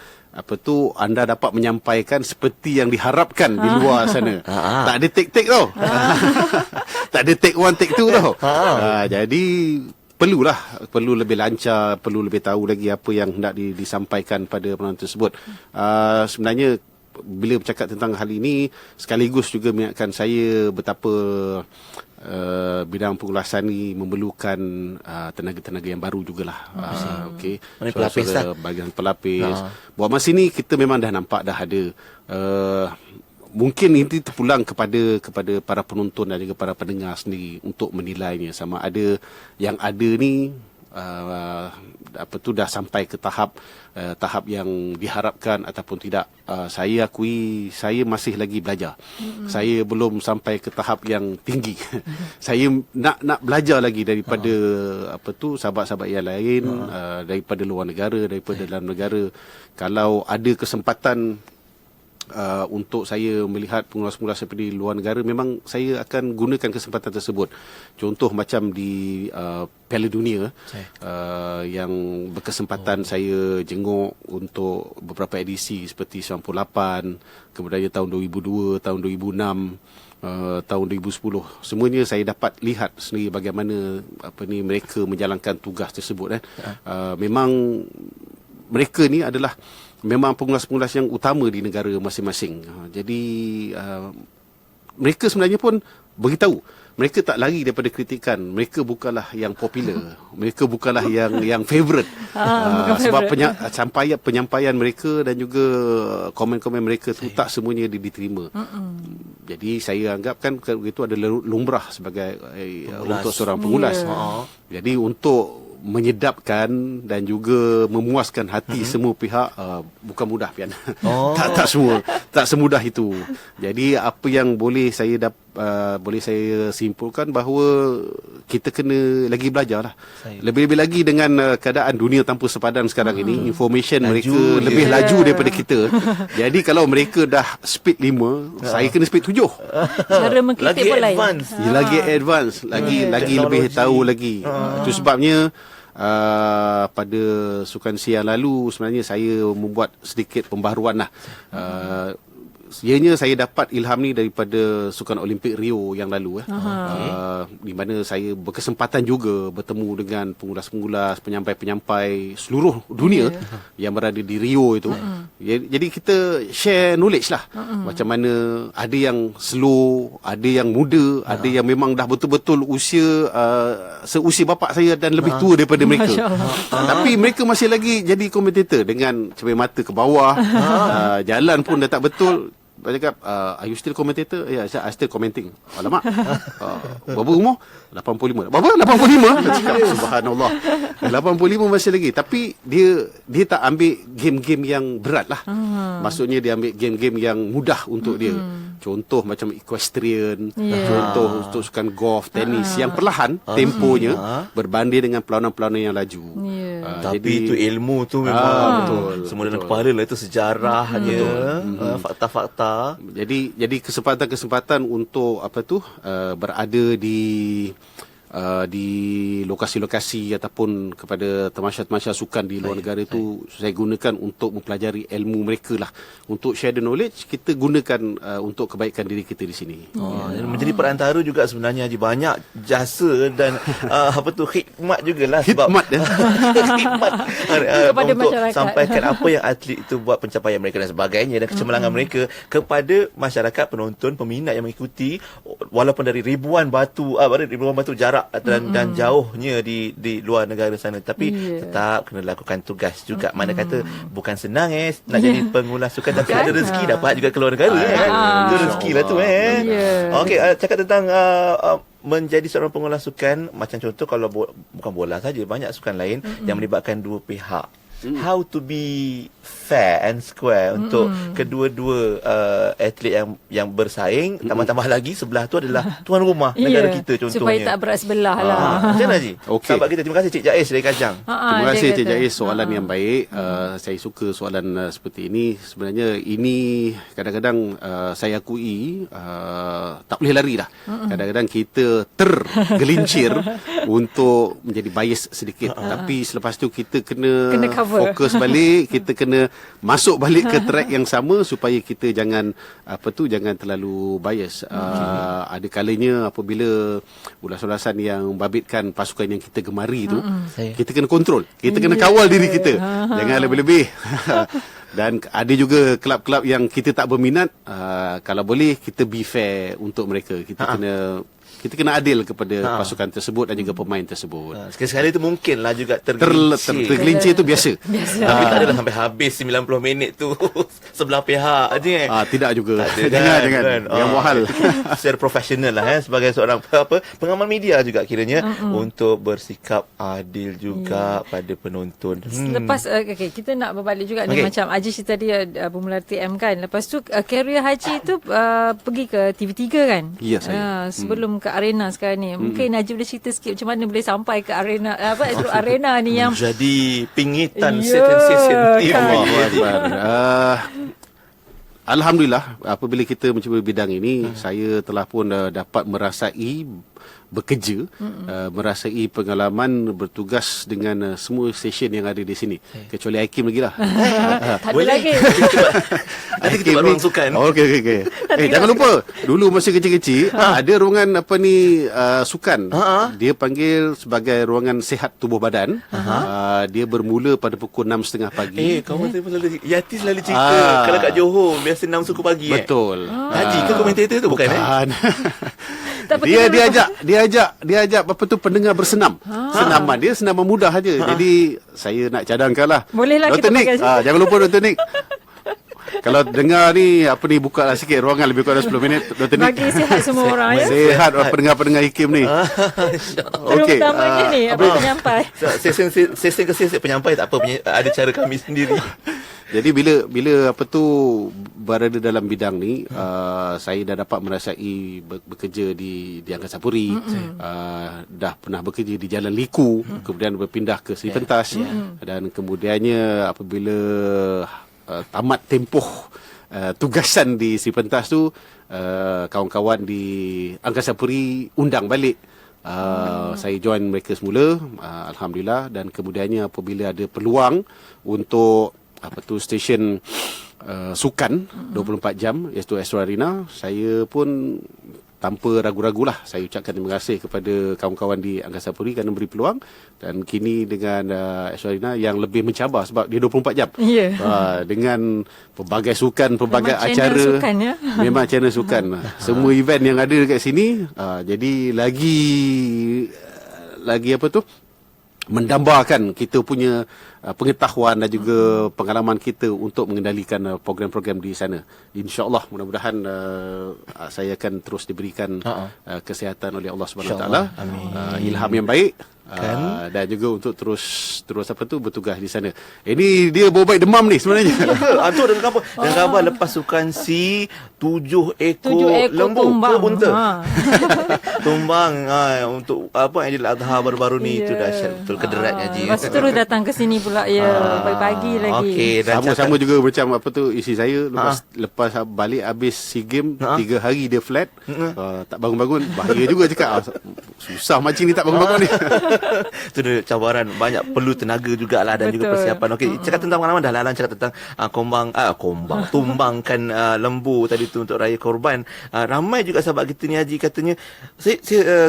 anda dapat menyampaikan seperti yang diharapkan di luar sana. Tak ada take tau. Tak ada take 1, take 2 tau. Jadi perlu lebih lancar, perlu lebih tahu lagi apa yang hendak disampaikan pada penonton tersebut. Sebenarnya bila bercakap tentang hal ini, sekaligus juga mengingatkan saya betapa bidang pengulasan ini memerlukan tenaga-tenaga yang baru jugalah. Okey. Bahagian pelapis. Buat masa ini kita memang dah nampak dah ada mungkin ini terpulang kepada para penonton dan juga para pendengar sendiri untuk menilainya sama ada yang ada ni dah sampai ke tahap yang diharapkan ataupun tidak. Saya akui saya masih lagi belajar. Saya belum sampai ke tahap yang tinggi. Saya nak belajar lagi daripada sahabat-sahabat yang lain, daripada luar negara, daripada dalam negara. Kalau ada kesempatan untuk saya melihat pengulas-pengulas seperti di luar negara, memang saya akan gunakan kesempatan tersebut. Contoh macam di Piala Dunia yang berkesempatan saya jenguk untuk beberapa edisi seperti 98, kemudian tahun 2002, tahun 2006, tahun 2010. Semuanya saya dapat lihat sendiri bagaimana mereka menjalankan tugas tersebut. Memang mereka ni adalah memang pengulas-pengulas yang utama di negara masing-masing. Jadi mereka sebenarnya pun beritahu, mereka tak lari daripada kritikan. Mereka bukanlah yang popular. Mereka bukanlah yang favourite. Sebab penyampaian mereka dan juga komen-komen mereka tu tak semuanya diterima. Jadi saya anggapkan itu adalah lumrah sebagai untuk seorang pengulas. Jadi untuk menyedapkan dan juga memuaskan hati semua pihak bukan mudah, Pian. Tak semudah itu. Jadi apa yang boleh saya boleh saya simpulkan bahawa kita kena lagi belajar lah. Lebih-lebih lagi dengan keadaan dunia tanpa sepadan sekarang ini, information mereka lebih laju daripada kita. Jadi kalau mereka dah speed 5, saya kena speed 7. Cara mengkritik pun lain. Lagi advance, lagi lebih tahu lagi. Itu sebabnya pada sukan siang lalu sebenarnya saya membuat sedikit pembaharuan lah. Ianya saya dapat ilham ni daripada Sukan Olimpik Rio yang lalu di mana saya berkesempatan juga bertemu dengan pengulas-pengulas, penyampai-penyampai seluruh dunia yang berada di Rio itu. Jadi kita share knowledge lah. Macam mana ada yang slow, ada yang muda, ada yang memang dah betul-betul usia seusia bapak saya dan lebih tua daripada mereka. Tapi mereka masih lagi jadi komentator dengan cermin mata ke bawah. Jalan pun dah tak betul. Dia cakap, are you still commentator? Ya, yeah, I still commenting. Alamak. Berapa umur? 85. Berapa? 85? Dia cakap, subhanallah. 85 masih lagi. Tapi dia tak ambil game-game yang berat lah. Maksudnya dia ambil game-game yang mudah untuk dia. Contoh macam equestrian, contoh untuk sukan golf, tenis yang perlahan temponya berbanding dengan perlawanan-perlawanan yang laju. Tapi itu ilmu tu memang betul. Semua dalam kepala lah, itu sejarahnya, fakta-fakta. Jadi kesempatan-kesempatan untuk berada di lokasi-lokasi ataupun kepada tamasya-tamasya sukan di luar negara itu saya gunakan untuk mempelajari ilmu mereka lah. Untuk share the knowledge, kita gunakan untuk kebaikan diri kita di sini. Menjadi perantara juga sebenarnya Haji, banyak jasa dan khidmat jugalah. Hikmat kepada untuk masyarakat, sampaikan apa yang atlet itu buat, pencapaian mereka dan sebagainya, dan kecemerlangan mereka kepada masyarakat, penonton, peminat yang mengikuti, walaupun dari ribuan batu jarak dan jauhnya di luar negara sana, tapi tetap kena lakukan tugas juga. Mana kata bukan senang nak jadi pengulas sukan, tapi ada rezeki dapat juga keluar negara itu rezeki lah tu Okey, cakap tentang menjadi seorang pengulas sukan, macam contoh kalau bukan bola saja, banyak sukan lain yang melibatkan dua pihak. How to be fair and square untuk kedua-dua atlet yang bersaing, tambah-tambah lagi sebelah tu adalah tuan rumah negara kita contohnya, supaya tak berat sebelah lah. Macam mana Haji? Sahabat kita, terima kasih Cik Jais dari Kajang. Terima kasih Cik Jais, soalan yang baik. Saya suka soalan seperti ini. Sebenarnya ini kadang-kadang saya akui tak boleh lari dah. Kadang-kadang kita tergelincir untuk menjadi bias sedikit, tapi selepas tu kita kena fokus balik, kita kena masuk balik ke track yang sama supaya kita jangan terlalu bias. Ada kalanya apabila ulasan-ulasan yang membabitkan pasukan yang kita gemari tu, kita kena kontrol, kita kena kawal diri kita, jangan lebih-lebih. Dan ada juga kelab-kelab yang kita tak berminat, kalau boleh kita be fair untuk mereka. Kita kena adil kepada pasukan tersebut dan juga pemain tersebut. Sekali-sekala itu mungkinlah juga tergelincir itu biasa. Tapi tak adalah sampai habis 90 minit tu sebelah pihak aja. Tidak juga. Jangan. Yang mahal. Secara profesional lah sebagai seorang pengamal media juga kiranya untuk bersikap adil juga pada penonton. Lepas kita nak berbalik juga ni, macam Haji cerita dia bermula TM kan. Lepas tu career Haji tu pergi ke TV3 kan? Ya, saya. Sebelum ke arena sekarang ni. Mungkin Najib boleh cerita sikit macam mana boleh sampai ke arena arena ni yang jadi pingitan sesen TV. Alhamdulillah, apabila kita mencuba bidang ini, saya telah pun dapat merasai bekerja, merasai pengalaman bertugas dengan semua stesen yang ada di sini, kecuali Hakim lagi lah. Boleh lagi. Nanti kita buat ruang sukan. Okey. Jangan lupa, dulu masa kecil-kecil ada ruangan sukan. Dia panggil sebagai ruangan sihat tubuh badan. Dia bermula pada pukul 6.30 pagi. Kawan saya pun Yati selalu cerita kalau kat Johor biasa 6 suku pagi. Betul. Haji ke komentator tu bukan? Dia ajak pendengar bersenam. Senaman dia senaman mudah saja. Jadi saya nak cadangkanlah. Bolehlah Dr. kita Nick, pakai. jangan lupa Dr. Nick. Kalau dengar ni buka lah sikit ruangan lebih kurang 10 minit Dr. Nick. Bagi sihat semua orang ya. Sihat pendengar-pendengar Hakim ni. Okey. Utamanya ni penyampai. Sesi ke sesi penyampai tak apa, ada cara kami sendiri. Jadi bila berada dalam bidang ni, saya dah dapat merasai bekerja di Angkasa Puri, dah pernah bekerja di Jalan Liku, kemudian berpindah ke Seri Pentas, dan kemudiannya apabila tamat tempoh tugasan di Seri Pentas tu, kawan-kawan di Angkasa Puri undang balik. Saya join mereka semula, alhamdulillah, dan kemudiannya apabila ada peluang untuk stesen sukan 24 jam iaitu Astro Arena, saya pun tanpa ragu-ragulah saya ucapkan terima kasih kepada kawan-kawan di Angkasa Puri kerana memberi peluang, dan kini dengan Astro Arena yang lebih mencabar sebab dia 24 jam. Dengan pelbagai sukan, pelbagai memang acara channel sukan, ya? Memang channel sukan. Semua event yang ada dekat sini, jadi lagi mendambakan kita punya pengetahuan dan juga pengalaman kita untuk mengendalikan program-program di sana. InsyaAllah, mudah-mudahan saya akan terus diberikan kesihatan oleh Allah SWT, ilham yang baik, dan juga untuk terus bertugas di sana. Ini dia bau baik demam ni sebenarnya. Antuk dan khabar lepas sukan si 7 ekor lembu tumbang. Unta. Tumbang untuk apa Aidil Adha baru-baru ni, itu dahsyat betul kederatnya Haji. Lepas tu terus datang ke sini pula pagi-pagi lagi. Okey, sama juga macam isteri saya lepas balik habis SEA Games 3 hari dia flat, tak bangun-bangun, bahaya juga cakap. Susah macam ni tak bangun-bangun ni. Itu dia cabaran, banyak perlu tenaga jugalah dan juga persiapan. Okey, cakap tentang pengalaman dah Lalan cakap tentang tumbangkan lembu tadi tu untuk raya korban. Ramai juga sahabat kita ni Haji katanya, saya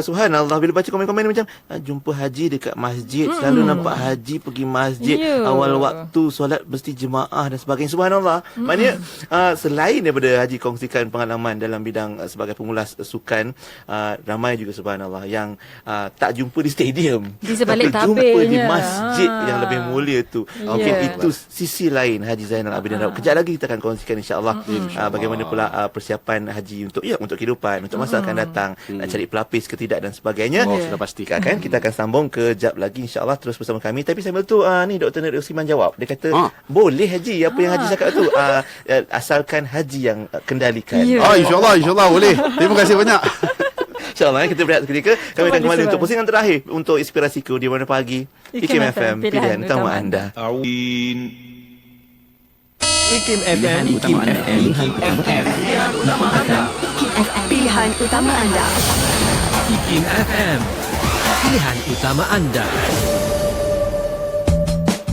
subhanallah bila baca komen-komen macam jumpa Haji dekat masjid, selalu nampak Haji pergi masjid awal waktu solat mesti jemaah dan sebagainya. Subhanallah. Maknanya selain daripada Haji kongsikan pengalaman dalam bidang sebagai pengulas sukan, ramai juga subhanallah yang tak jumpa di stadium, di sebalik jumpa tabirnya di masjid yang lebih mulia tu. Okey, itu sisi lain Haji Zainal Abidin Raub. Kejap lagi kita akan kongsikan insya-Allah bagaimana pula persiapan Haji untuk kehidupan, untuk masa akan datang, nak cari pelapis ke tidak dan sebagainya. Sudah pasti kan. Kita akan sambung kejap lagi insya-Allah, terus bersama kami. Tapi sambil tu ni Dr. Nur Usman jawab. Dia kata boleh Haji, apa yang Haji cakap tu, asalkan Haji yang kendalikan. InsyaAllah boleh. Terima kasih banyak. InsyaAllah kita berehat seketika. Kami akan kembali untuk pusingan terakhir untuk Inspirasiku di Warna Pagi. IKIM FM, pilihan utama anda. IKIM FM, pilihan utama anda. IKIM FM, pilihan utama anda.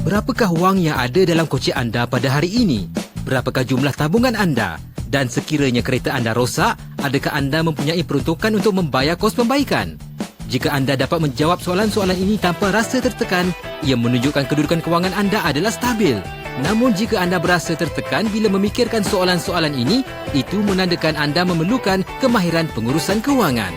Berapakah wang yang ada dalam kocek anda pada hari ini? Berapakah jumlah tabungan anda? Dan sekiranya kereta anda rosak, adakah anda mempunyai peruntukan untuk membayar kos pembaikan? Jika anda dapat menjawab soalan-soalan ini tanpa rasa tertekan, ia menunjukkan kedudukan kewangan anda adalah stabil. Namun jika anda berasa tertekan bila memikirkan soalan-soalan ini, itu menandakan anda memerlukan kemahiran pengurusan kewangan.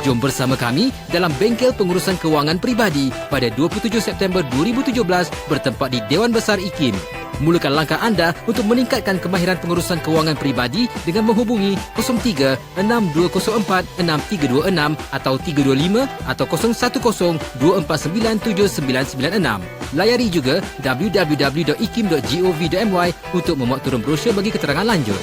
Jom bersama kami dalam Bengkel Pengurusan Kewangan Peribadi pada 27 September 2017 bertempat di Dewan Besar IKIM. Mulakan langkah anda untuk meningkatkan kemahiran pengurusan kewangan peribadi dengan menghubungi 03-6204-6326 atau 325 atau 0102497996. Layari juga www.ikim.gov.my untuk memuat turun brosur bagi keterangan lanjut.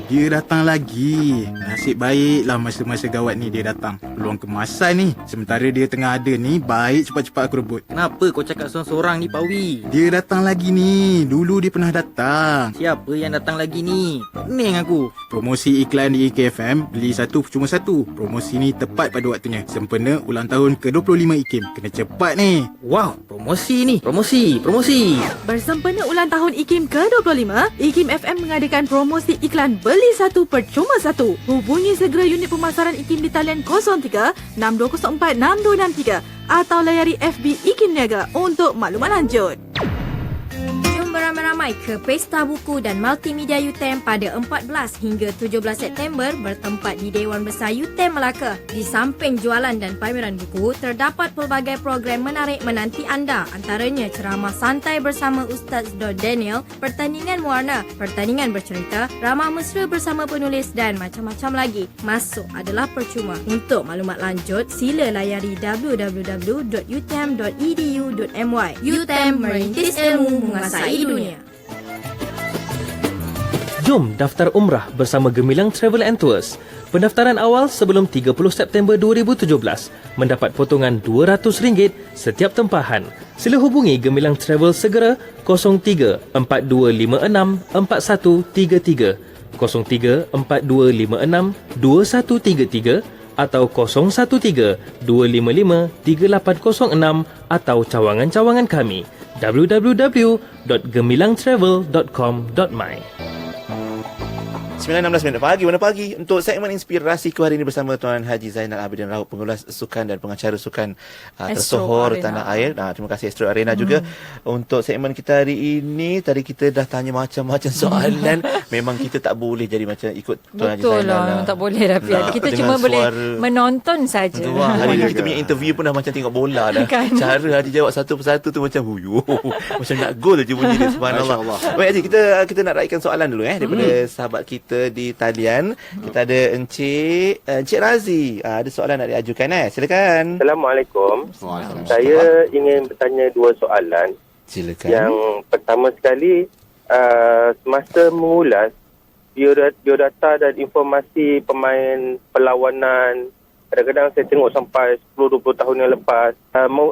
Dia datang lagi. Nasib baiklah masa-masa gawat ni dia datang. Peluang kemasan ni. Sementara dia tengah ada ni, baik cepat-cepat aku rebut. Kenapa kau cakap seorang-seorang ni, Pak Wi? Dia datang lagi ni. Dulu dia pernah datang. Siapa yang datang lagi ni? Pening aku. Promosi iklan di IKFM, beli satu cuma satu. Promosi ni tepat pada waktunya. Sempena ulang tahun ke-25 IKIM. Kena cepat ni. Wow, promosi ni. Promosi. Bersempena ulang tahun IKIM ke-25, IKIM FM mengadakan promosi iklan beli satu percuma satu. Hubungi segera unit pemasaran IKIM di talian 03-6204-6263 atau layari FB IKIM Niaga untuk maklumat lanjut. Beramai-ramai ke Pesta Buku dan Multimedia UTM pada 14 hingga 17 September bertempat di Dewan Besar UTM Melaka. Di samping jualan dan pameran buku, terdapat pelbagai program menarik menanti anda. Antaranya ceramah santai bersama Ustaz Don Daniel, pertandingan mewarna, pertandingan bercerita, ramah mesra bersama penulis dan macam-macam lagi. Masuk adalah percuma. Untuk maklumat lanjut, sila layari www.utm.edu.my. UTM merintis ilmu menguasai dunia. Jom daftar umrah bersama Gemilang Travel and Tours. Pendaftaran awal sebelum 30 September 2017 mendapat potongan RM200 setiap tempahan. Sila hubungi Gemilang Travel segera 03 4256 4133, 03 4256 2133 atau 013 255 3806 atau cawangan-cawangan kami www.gemilangtravel.com.my. 9.16 pagi, mana pagi untuk segmen inspirasi hari ini bersama Tuan Haji Zainal Abidin Raub, pengulas sukan dan pengacara sukan tersohor tanah air. Terima kasih Astro Arena juga untuk segmen kita hari ini. Tadi kita dah tanya macam-macam soalan. Memang kita tak boleh jadi macam ikut Tuan Haji Zainal. Betul lah, tak boleh Rafi. Kita cuma boleh menonton saja. Hari ini kita punya interview pun dah macam tengok bola dah. Kan? Cara Haji jawab satu persatu tu macam macam nak gol je bunyi dia, subhanallah. Baik Haji, kita nak raikan soalan dulu daripada sahabat kita di talian. Kita ada Encik Razi. Ada soalan nak diajukan silakan. Assalamualaikum. Saya ingin bertanya dua soalan. Silakan. Yang pertama sekali, semasa mengulas biodata dan informasi pemain perlawanan, kadang-kadang saya tengok sampai 10-20 tahun yang lepas,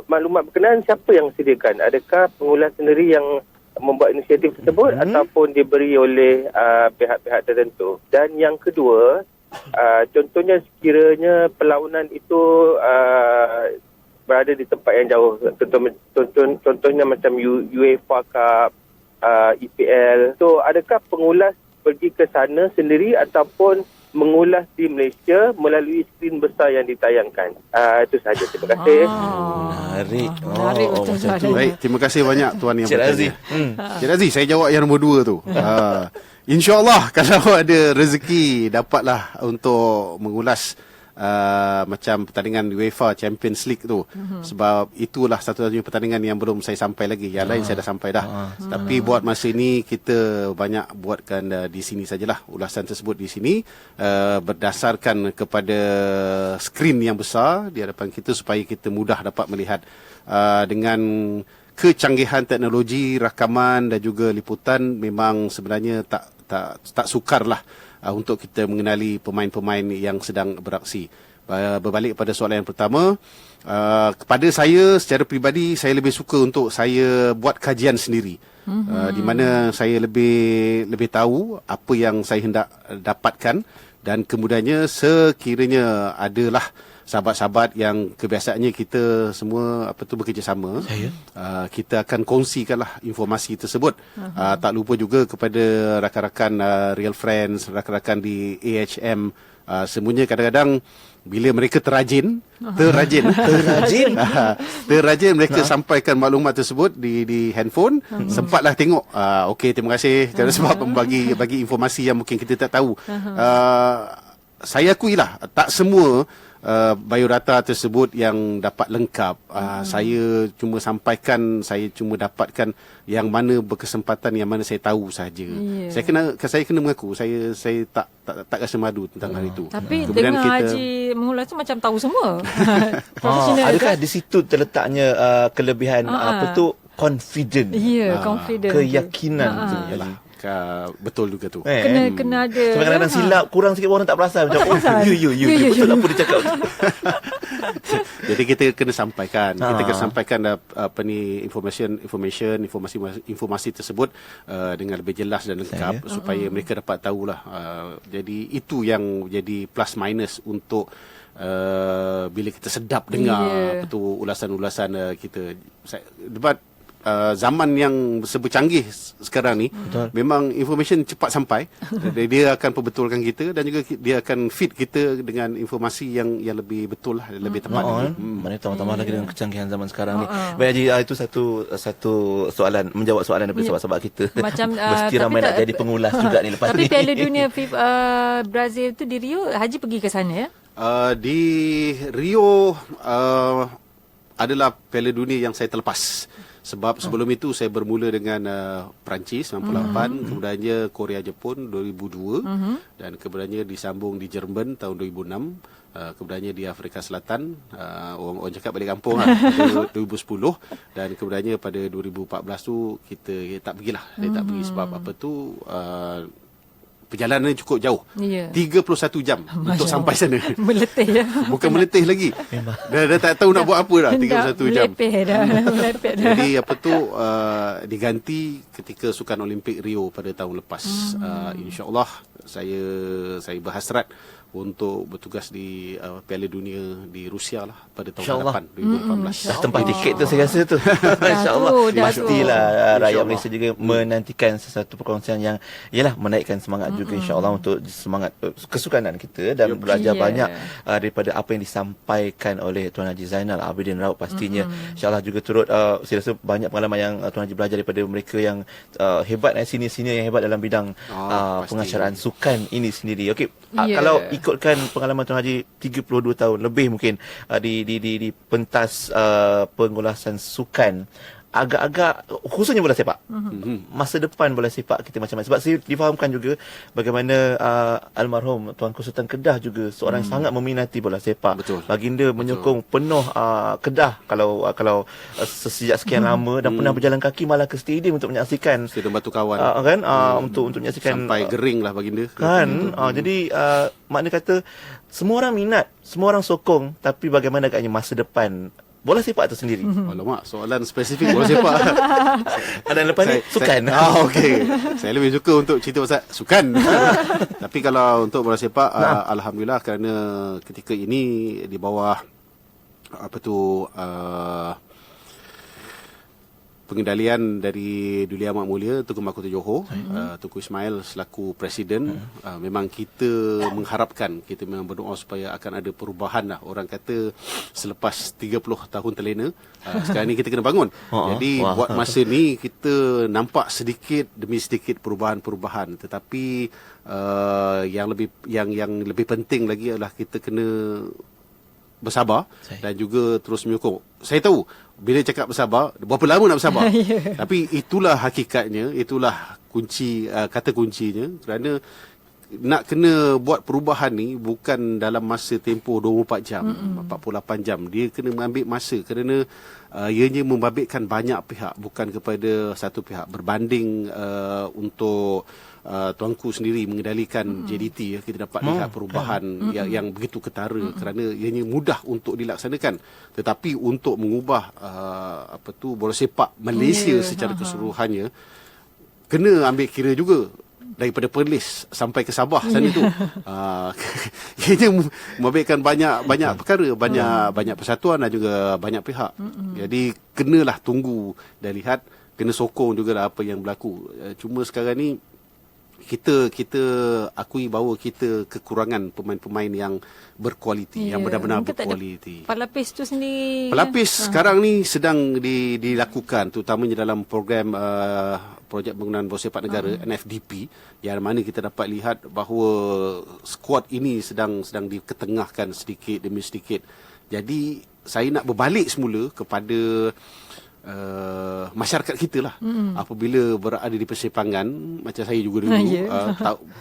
maklumat berkenaan siapa yang sediakan? Adakah pengulas sendiri yang membuat inisiatif tersebut ataupun diberi oleh pihak-pihak tertentu? Dan yang kedua, contohnya sekiranya perlawanan itu berada di tempat yang jauh, contohnya macam UEFA Cup, EPL, so adakah pengulas pergi ke sana sendiri ataupun mengulas di Malaysia melalui skrin besar yang ditayangkan? Itu sahaja. Terima kasih. Menarik. Baik, terima kasih banyak tuan yang bertanya. Cik Razi, saya jawab yang nombor 2 tu. InsyaAllah kalau ada rezeki dapatlah untuk mengulas macam pertandingan UEFA Champions League tu. Sebab itulah satu-satunya pertandingan yang belum saya sampai lagi. Yang lain saya dah sampai dah. Tapi buat masa ini kita banyak buatkan di sini sajalah ulasan tersebut di sini, berdasarkan kepada skrin yang besar di hadapan kita supaya kita mudah dapat melihat dengan kecanggihan teknologi rakaman dan juga liputan. Memang sebenarnya tak sukarlah untuk kita mengenali pemain-pemain yang sedang beraksi. Berbalik pada soalan yang pertama, kepada saya secara peribadi, saya lebih suka untuk saya buat kajian sendiri. Di mana saya lebih tahu apa yang saya hendak dapatkan, dan kemudiannya sekiranya adalah sahabat-sahabat yang kebiasaannya kita semua bekerjasama, kita akan kongsikanlah informasi tersebut. Tak lupa juga kepada rakan-rakan Real Friends, rakan-rakan di AHM, semuanya kadang-kadang bila mereka terrajin mereka sampaikan maklumat tersebut di handphone. Sempatlah tengok, okey, terima kasih kerana sebab bagi informasi yang mungkin kita tak tahu. Saya akuilah tak semua biodata tersebut yang dapat lengkap. Saya cuma dapatkan yang mana berkesempatan, yang mana saya tahu saja. Saya kena mengaku saya tak rasa madu tentang hal itu. Tapi dengan Haji mengulas tu macam tahu semua. Adakah di situ terletaknya kelebihan confident? Confident. Keyakinan tu. Betul juga tu. Kena ada. Sebab kadang-kadang silap kurang sikit orang tak perasan macam betul apa dia cakap. Jadi kita kena sampaikan. Kita kena sampaikan informasi tersebut dengan lebih jelas dan lengkap supaya mereka dapat tahulah. Jadi itu yang jadi plus minus untuk bila kita sedap dengar betul ulasan-ulasan kita. Debat zaman yang serba canggih sekarang ni, memang information cepat sampai. Dia akan perbetulkan kita dan juga dia akan feed kita dengan informasi yang lebih betul lah, lebih tepat. Mana tambah lagi dengan kecanggihan zaman sekarang ni. Baik Haji, itu satu soalan, menjawab soalan daripada sahabat-sahabat kita. Macam mesti ramai nak jadi pengulas juga ni lepas ni. Tapi Piala Dunia Brazil tu di Rio, Haji pergi ke sana ya? Di Rio adalah Piala Dunia yang saya terlepas. Sebab sebelum itu saya bermula dengan Perancis 98, kemudiannya Korea Jepun 2002, dan kemudiannya disambung di Jerman tahun 2006, kemudiannya di Afrika Selatan, orang cakap balik kampung 2010, dan kemudiannya pada 2014 tu kita tak pergilah. Saya tak pergi sebab perjalanan cukup jauh. 31 jam untuk sampai sana. Meletih ya. Bukan meletih lagi. Dah tak tahu nak buat apa dah 31 jam. Melepeh dah. Jadi apa tu diganti ketika Sukan Olimpik Rio pada tahun lepas. InsyaAllah saya berhasrat untuk bertugas di Piala Dunia di Rusia lah pada tahun hadapan 2018. Dah tempah tiket tu saya rasa tu. InsyaAllah. Pastilah rakyat Malaysia juga menantikan sesuatu perkongsian yang ialah menaikkan semangat juga insyaAllah untuk semangat kesukanan kita dan belajar banyak daripada apa yang disampaikan oleh Tuan Haji Zainal Abidin Raub pastinya. InsyaAllah juga turut saya rasa banyak pengalaman yang Tuan Haji belajar daripada mereka yang hebat, senior-senior yang hebat dalam bidang pengacaraan sukan ini sendiri. Okey, kalau ikutkan pengalaman Tuan Haji 32 tahun lebih mungkin di pentas pengulasan sukan, agak-agak khususnya bola sepak. Masa depan bola sepak kita macam mana? Sebab saya difahamkan juga bagaimana almarhum Tuanku Sultan Kedah juga seorang yang sangat meminati bola sepak. Baginda menyokong penuh Kedah kalau sejak sekian lama dan pernah berjalan kaki malah ke stadium untuk menyaksikan Stadium Batu Kawan. Kan untuk menyaksikan sampai gering lah baginda. Kan jadi makna kata semua orang minat, semua orang sokong, tapi bagaimana agaknya masa depan bola sepak itu sendiri? Alamak, soalan spesifik bola sepak. Dan lepas ni sukan. Okey. Saya lebih suka untuk cerita pasal sukan. Tapi kalau untuk bola sepak, alhamdulillah kerana ketika ini di bawah pengendalian dari Duli Amat Mulia Tunku Mahkota Johor, Tunku Ismail selaku Presiden, memang kita mengharapkan, kita memang berdoa supaya akan ada perubahan lah. Orang kata selepas 30 tahun terlena, sekarang ni kita kena bangun. Jadi buat masa ni kita nampak sedikit demi sedikit perubahan-perubahan, tetapi yang lebih penting lagi adalah kita kena bersabar dan juga terus menyokong. Saya tahu bila cakap bersabar, berapa lama nak bersabar. Tapi itulah hakikatnya, itulah kunci, kata kuncinya. Kerana nak kena buat perubahan ni bukan dalam masa tempoh 24 jam, 48 jam. Dia kena mengambil masa kerana ianya membabitkan banyak pihak, bukan kepada satu pihak. Berbanding untuk tuanku sendiri mengendalikan JDT, kita dapat lihat perubahan yang begitu ketara kerana ianya mudah untuk dilaksanakan. Tetapi untuk mengubah bola sepak Malaysia secara keseluruhannya, kena ambil kira juga daripada Perlis sampai ke Sabah sana tu. Ianya membabitkan banyak perkara, banyak persatuan dan juga banyak pihak. Jadi kenalah tunggu dan lihat, kena sokong juga lah apa yang berlaku. Cuma sekarang ni kita akui bahawa kita kekurangan pemain-pemain yang berkualiti, yang benar-benar berkualiti. Pelapis tu sendiri. Pelapis sekarang ni sedang dilakukan, terutamanya dalam program projek penggunaan bola sepak negara NFDP, yang mana kita dapat lihat bahawa skuad ini sedang diketengahkan sedikit demi sedikit. Jadi saya nak berbalik semula kepada masyarakat kita lah. Apabila berada di persepangan macam saya juga dulu,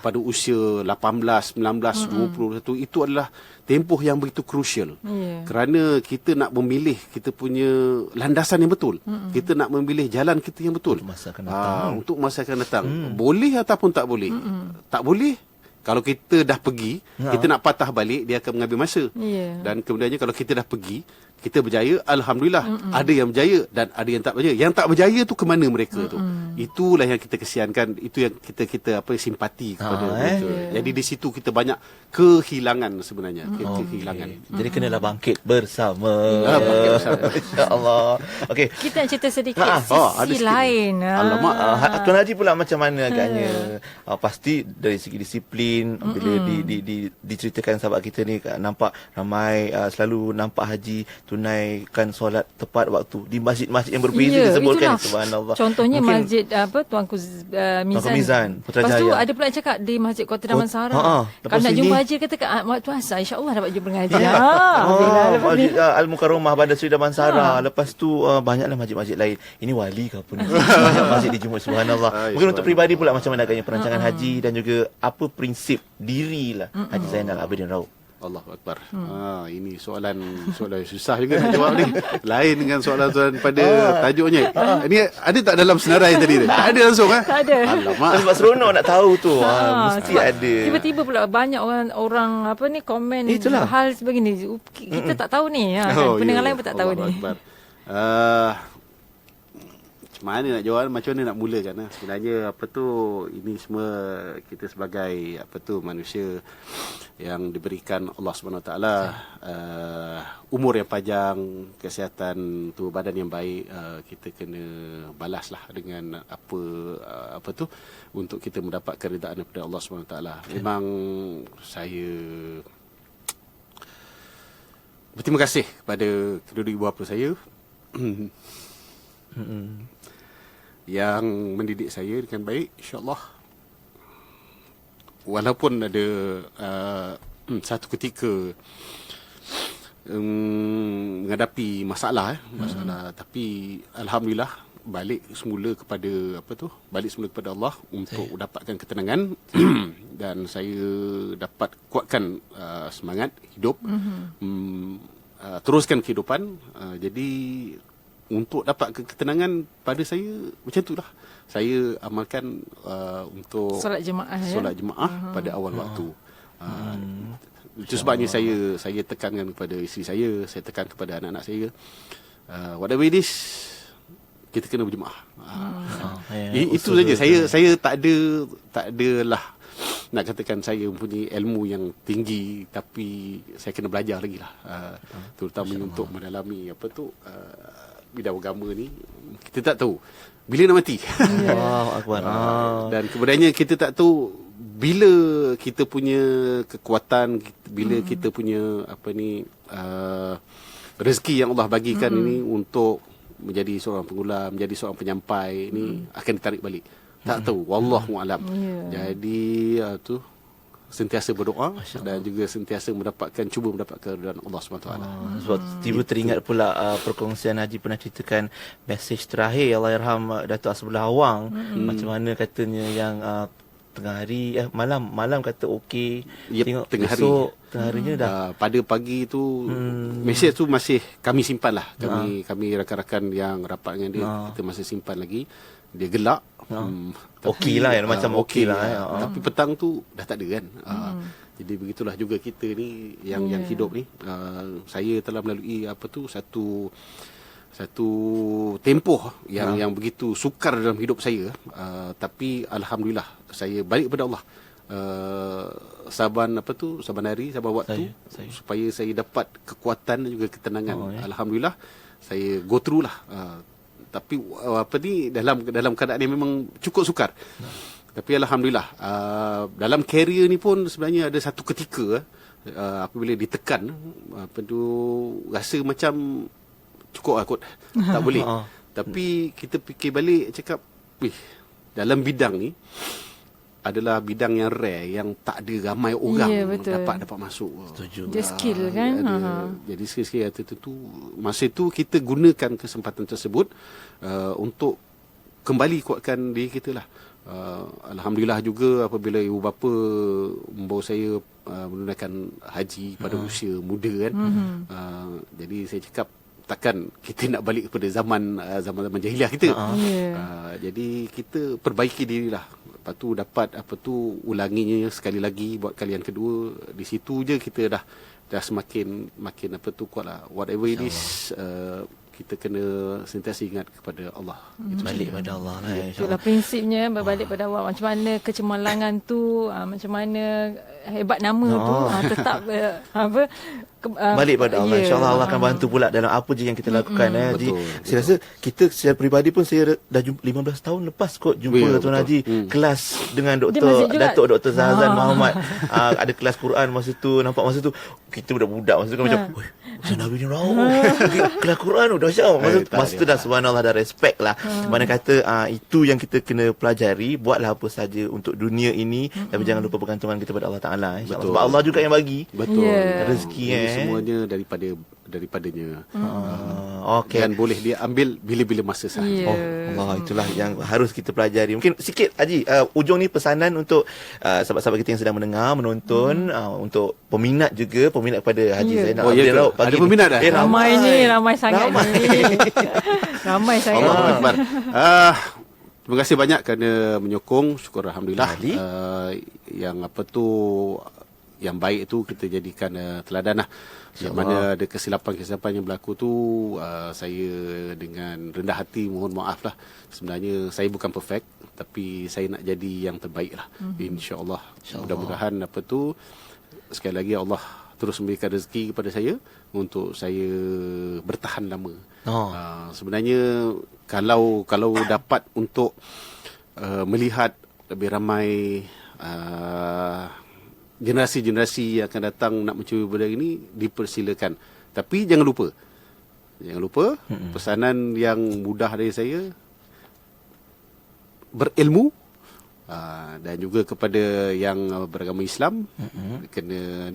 pada usia 18, 19, 20, itu adalah tempoh yang begitu crucial. Kerana kita nak memilih kita punya landasan yang betul. Kita nak memilih jalan kita yang betul untuk masa akan datang. Boleh ataupun tak boleh. Tak boleh, kalau kita dah pergi, kita nak patah balik, dia akan mengambil masa. Dan kemudiannya kalau kita dah pergi, kita berjaya, alhamdulillah. Ada yang berjaya dan ada yang tak berjaya. Yang tak berjaya tu ke mana mereka tu? Itulah yang kita kesiankan, itu yang kita simpati kepada mereka. Jadi di situ kita banyak kehilangan sebenarnya. Kehilangan. Jadi kenalah bangkit bersama. Insya-Allah. Okey. Kita nak cerita sedikit sisi lain. Alamak. Tuan Haji pula macam mana agaknya? Pasti dari segi disiplin, bila diceritakan sahabat kita ni, nampak ramai selalu nampak haji tunaikan solat tepat waktu di masjid-masjid yang berbeza disebutkan. Subhanallah. Contohnya mungkin masjid Tuanku Mizan. Putrajaya. Lepas tu ada pula cakap di Masjid Kota Damansara. Kalau nak jumpa haji, kata kat waktu asar, insya-Allah dapat jumpa dengan haji. Masjid Al-Mukarramah Bandar Seri Damansara. Lepas tu banyaklah masjid-masjid lain. Ini wali ke apa ni? Masjid di Jumud, subhanallah. Mungkin untuk peribadi pula macam mana agaknya perancangan haji dan juga apa prinsip dirilah Haji Zainal Abidin Raub? Allahu Akbar. Ini soalan susah juga nak jawab ni. Lain dengan soalan-soalan pada tajuknya. Ini ada tak dalam senarai tadi tu? Tak ada langsung Tak ada. Alamak. Sebab seronok nak tahu tu. Mesti ada. Tiba-tiba pula banyak orang apa ni komen hal sebegini. Kita tak tahu ni. Pendengar lain pun tak tahu ni. Mana nak jawab, macam mana nak mulakan sebenarnya ini semua kita sebagai manusia yang diberikan Allah Subhanahu Wa Taala umur yang panjang, kesihatan tubuh badan yang baik, kita kena balaslah dengan untuk kita mendapat keridaan daripada Allah Subhanahu Wa Taala. Memang saya berterima kasih kepada kedua ibu bapa saya yang mendidik saya dengan baik, insya-Allah. Walaupun ada satu ketika menghadapi masalah, tapi alhamdulillah balik semula kepada Allah untuk dapatkan ketenangan dan saya dapat kuatkan semangat hidup, teruskan kehidupan. Jadi untuk dapat ketenangan pada saya macam itulah. Saya amalkan untuk solat jemaah pada awal waktu. Itu sebabnya saya tekankan kepada isteri saya tekan kepada anak-anak saya, whatever it is, kita kena berjemaah. Itu saja. Saya tak adalah nak katakan saya mempunyai ilmu yang tinggi, tapi saya kena belajar lagi lah, terutama untuk mendalami bidang agama ni. Kita tak tahu bila nak mati. Dan kemudiannya kita tak tahu bila kita punya kekuatan, bila kita punya rezeki yang Allah bagikan ini untuk menjadi seorang pengulas, menjadi seorang penyampai ini akan ditarik balik. Tak tahu, wallahu alam. Jadi sentiasa berdoa dan juga sentiasa cuba mendapatkan keridaan Allah SWT. Sebab tiba teringat pula perkongsian Haji pernah ceritakan mesej terakhir Allahyarham Datuk Asbullah Awang, macam mana katanya yang tengah hari malam kata okey, tengok tengah hari. esok tengah harinya dah pada pagi tu mesej tu masih kami simpan lah. Kami rakan-rakan yang rapat dengan dia, kita masih simpan lagi. Dia gelak. Okey lah, macam okey lah. Tapi petang tu dah tak ada kan. Jadi begitulah juga kita ni yang hidup ni. Saya telah melalui satu tempoh yang begitu sukar dalam hidup saya. Tapi alhamdulillah saya balik kepada Allah. Saban hari, saban waktu, supaya saya dapat kekuatan dan juga ketenangan. Alhamdulillah saya go through lah. Tapi dalam keadaan yang memang cukup sukar. Tapi alhamdulillah dalam karier ni pun sebenarnya ada satu ketika apabila ditekan rasa macam cukup kot, tak boleh. Tapi kita fikir balik, cakap dalam bidang ni adalah bidang yang rare, yang tak ada ramai orang dapat masuk. Setuju. Dia skill kan. Jadi skill tentu masa tu kita gunakan kesempatan tersebut untuk kembali kuatkan diri kita lah. Alhamdulillah juga apabila ibu bapa membawa saya menunaikan haji pada usia muda kan. Jadi saya cakap takkan kita nak balik kepada zaman jahiliah kita. Jadi kita perbaiki dirilah. Lepas tu dapat ulanginya sekali lagi buat kali yang kedua. Di situ je kita dah semakin kuat lah. Whatever it is, kita kena sentiasa ingat kepada Allah. Balik pada Allah lah. Itulah prinsipnya, berbalik pada Allah. Macam mana kecemerlangan tu, macam mana hebat nama tu tetap balik pada Allah. InsyaAllah Allah akan bantu pula dalam apa je yang kita lakukan. Jadi saya rasa kita secara peribadi pun saya dah 15 tahun lepas kot jumpa Tuan Haji kelas dengan Datuk Dr. Zahazan Muhammad. Ada kelas Quran masa tu. Nampak masa tu kita budak-budak masa tu kan macam macam Nabi ni rawuh. Kelas Quran dah syam. Masa tu dah subhanallah, dah respect lah. Mana kata itu yang kita kena pelajari. Buatlah apa saja untuk dunia ini, tapi jangan lupa bergantungan kita pada Allah Ta'ala. Sebab Allah juga yang bagi. Betul. Rezeki semuanya daripadanya. Okey. Dan boleh dia ambil bila-bila masa sahaja. Allah, itulah yang harus kita pelajari. Mungkin sikit Haji, ujung ni pesanan untuk sahabat-sahabat kita yang sedang mendengar, menonton, untuk peminat juga, peminat kepada Haji Zainal Abidin Raub. Ada peminat dah? Ramai sangat ni. Ramai sangat. Allah Akbar. Terima kasih banyak kerana menyokong. Syukur alhamdulillah. Yang baik itu kita jadikan teladan lah. Yang mana ada kesilapan-kesilapan yang berlaku tu, saya dengan rendah hati mohon maaf lah. Sebenarnya saya bukan perfect, tapi saya nak jadi yang terbaik lah. InsyaAllah. Mudah-mudahan sekali lagi Allah terus memberikan rezeki kepada saya untuk saya bertahan lama. Sebenarnya kalau dapat untuk melihat lebih ramai generasi-generasi yang akan datang nak mencuba benda ini, dipersilakan. Tapi jangan lupa pesanan yang mudah dari saya, berilmu, dan juga kepada yang beragama Islam, kena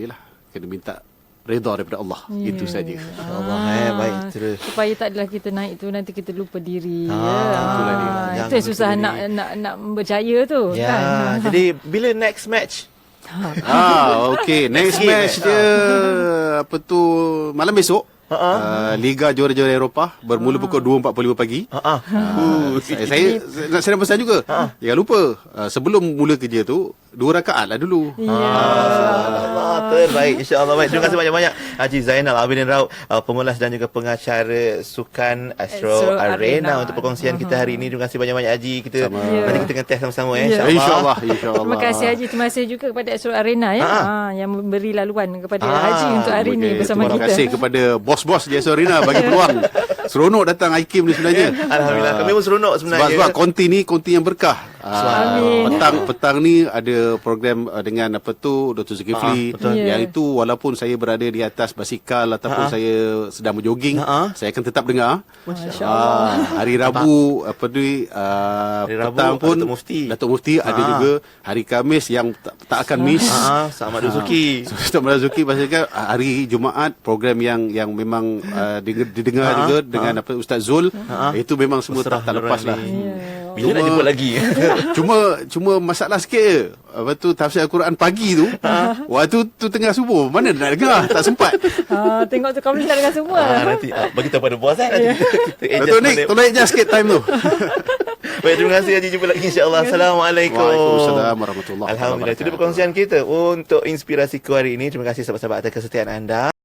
minta redha daripada Allah. Itu saja. Allah, baik. Terus. Supaya tak adalah kita naik tu nanti kita lupa diri. Itulah dia. Itu yang susah nak berjaya tu. Kan? Jadi bila next match? Okey, next match dia malam besok. Liga Juara-Juara Eropah bermula pukul 2.45 pagi. Saya nak pesan juga. Jangan lupa sebelum mula kerja tu 2 rakaat lah dulu. Terbaik, insya-Allah. Baik, terima kasih banyak-banyak Haji Zainal Abidin Raub, pengulas dan juga pengacara sukan Astro Arena untuk perkongsian kita hari ini. Terima kasih banyak-banyak Haji. Nanti kita akan test sama-sama insya-Allah. Terima kasih Haji, terima kasih juga kepada Astro Arena yang memberi laluan kepada Haji untuk hari ini bersama kita. Terima kasih kepada bos-bos di Astro Arena bagi peluang. Seronok datang IKIM ni sebenarnya. Alhamdulillah, kami pun seronok sebenarnya. Sebab konti yang berkah. Petang ni ada program dengan Dr. Zulkifli, yang itu walaupun saya berada di atas basikal ataupun saya sedang berjoging, saya akan tetap dengar. Hari Rabu petang pun Datuk Mufti ada juga. Hari Khamis yang tak akan miss Ahmad Zuki. Ahmad Zuki pastikan. Hari Jumaat program yang memang didengar juga dengan Ustaz Zul. Itu memang semua tak lepas lah. Bila nak jemput lagi? Cuma masalah sikit je. Tafsir Al-Quran pagi tu, waktu tu tengah subuh, mana nak dengar? Tak sempat. Tengok tu kamu nak dengar semua. Nanti bagi tahu pada bos Datuk Nik, tolong adjust sikit time tu. Baik, terima kasih Haji. Jumpa lagi insya-Allah. Assalamualaikum. Waalaikumsalam warahmatullahi wabarakatuh. Alhamdulillah. Itu dia perkongsian kita untuk inspirasiku hari ini. Terima kasih sahabat-sahabat atas kesetiaan anda.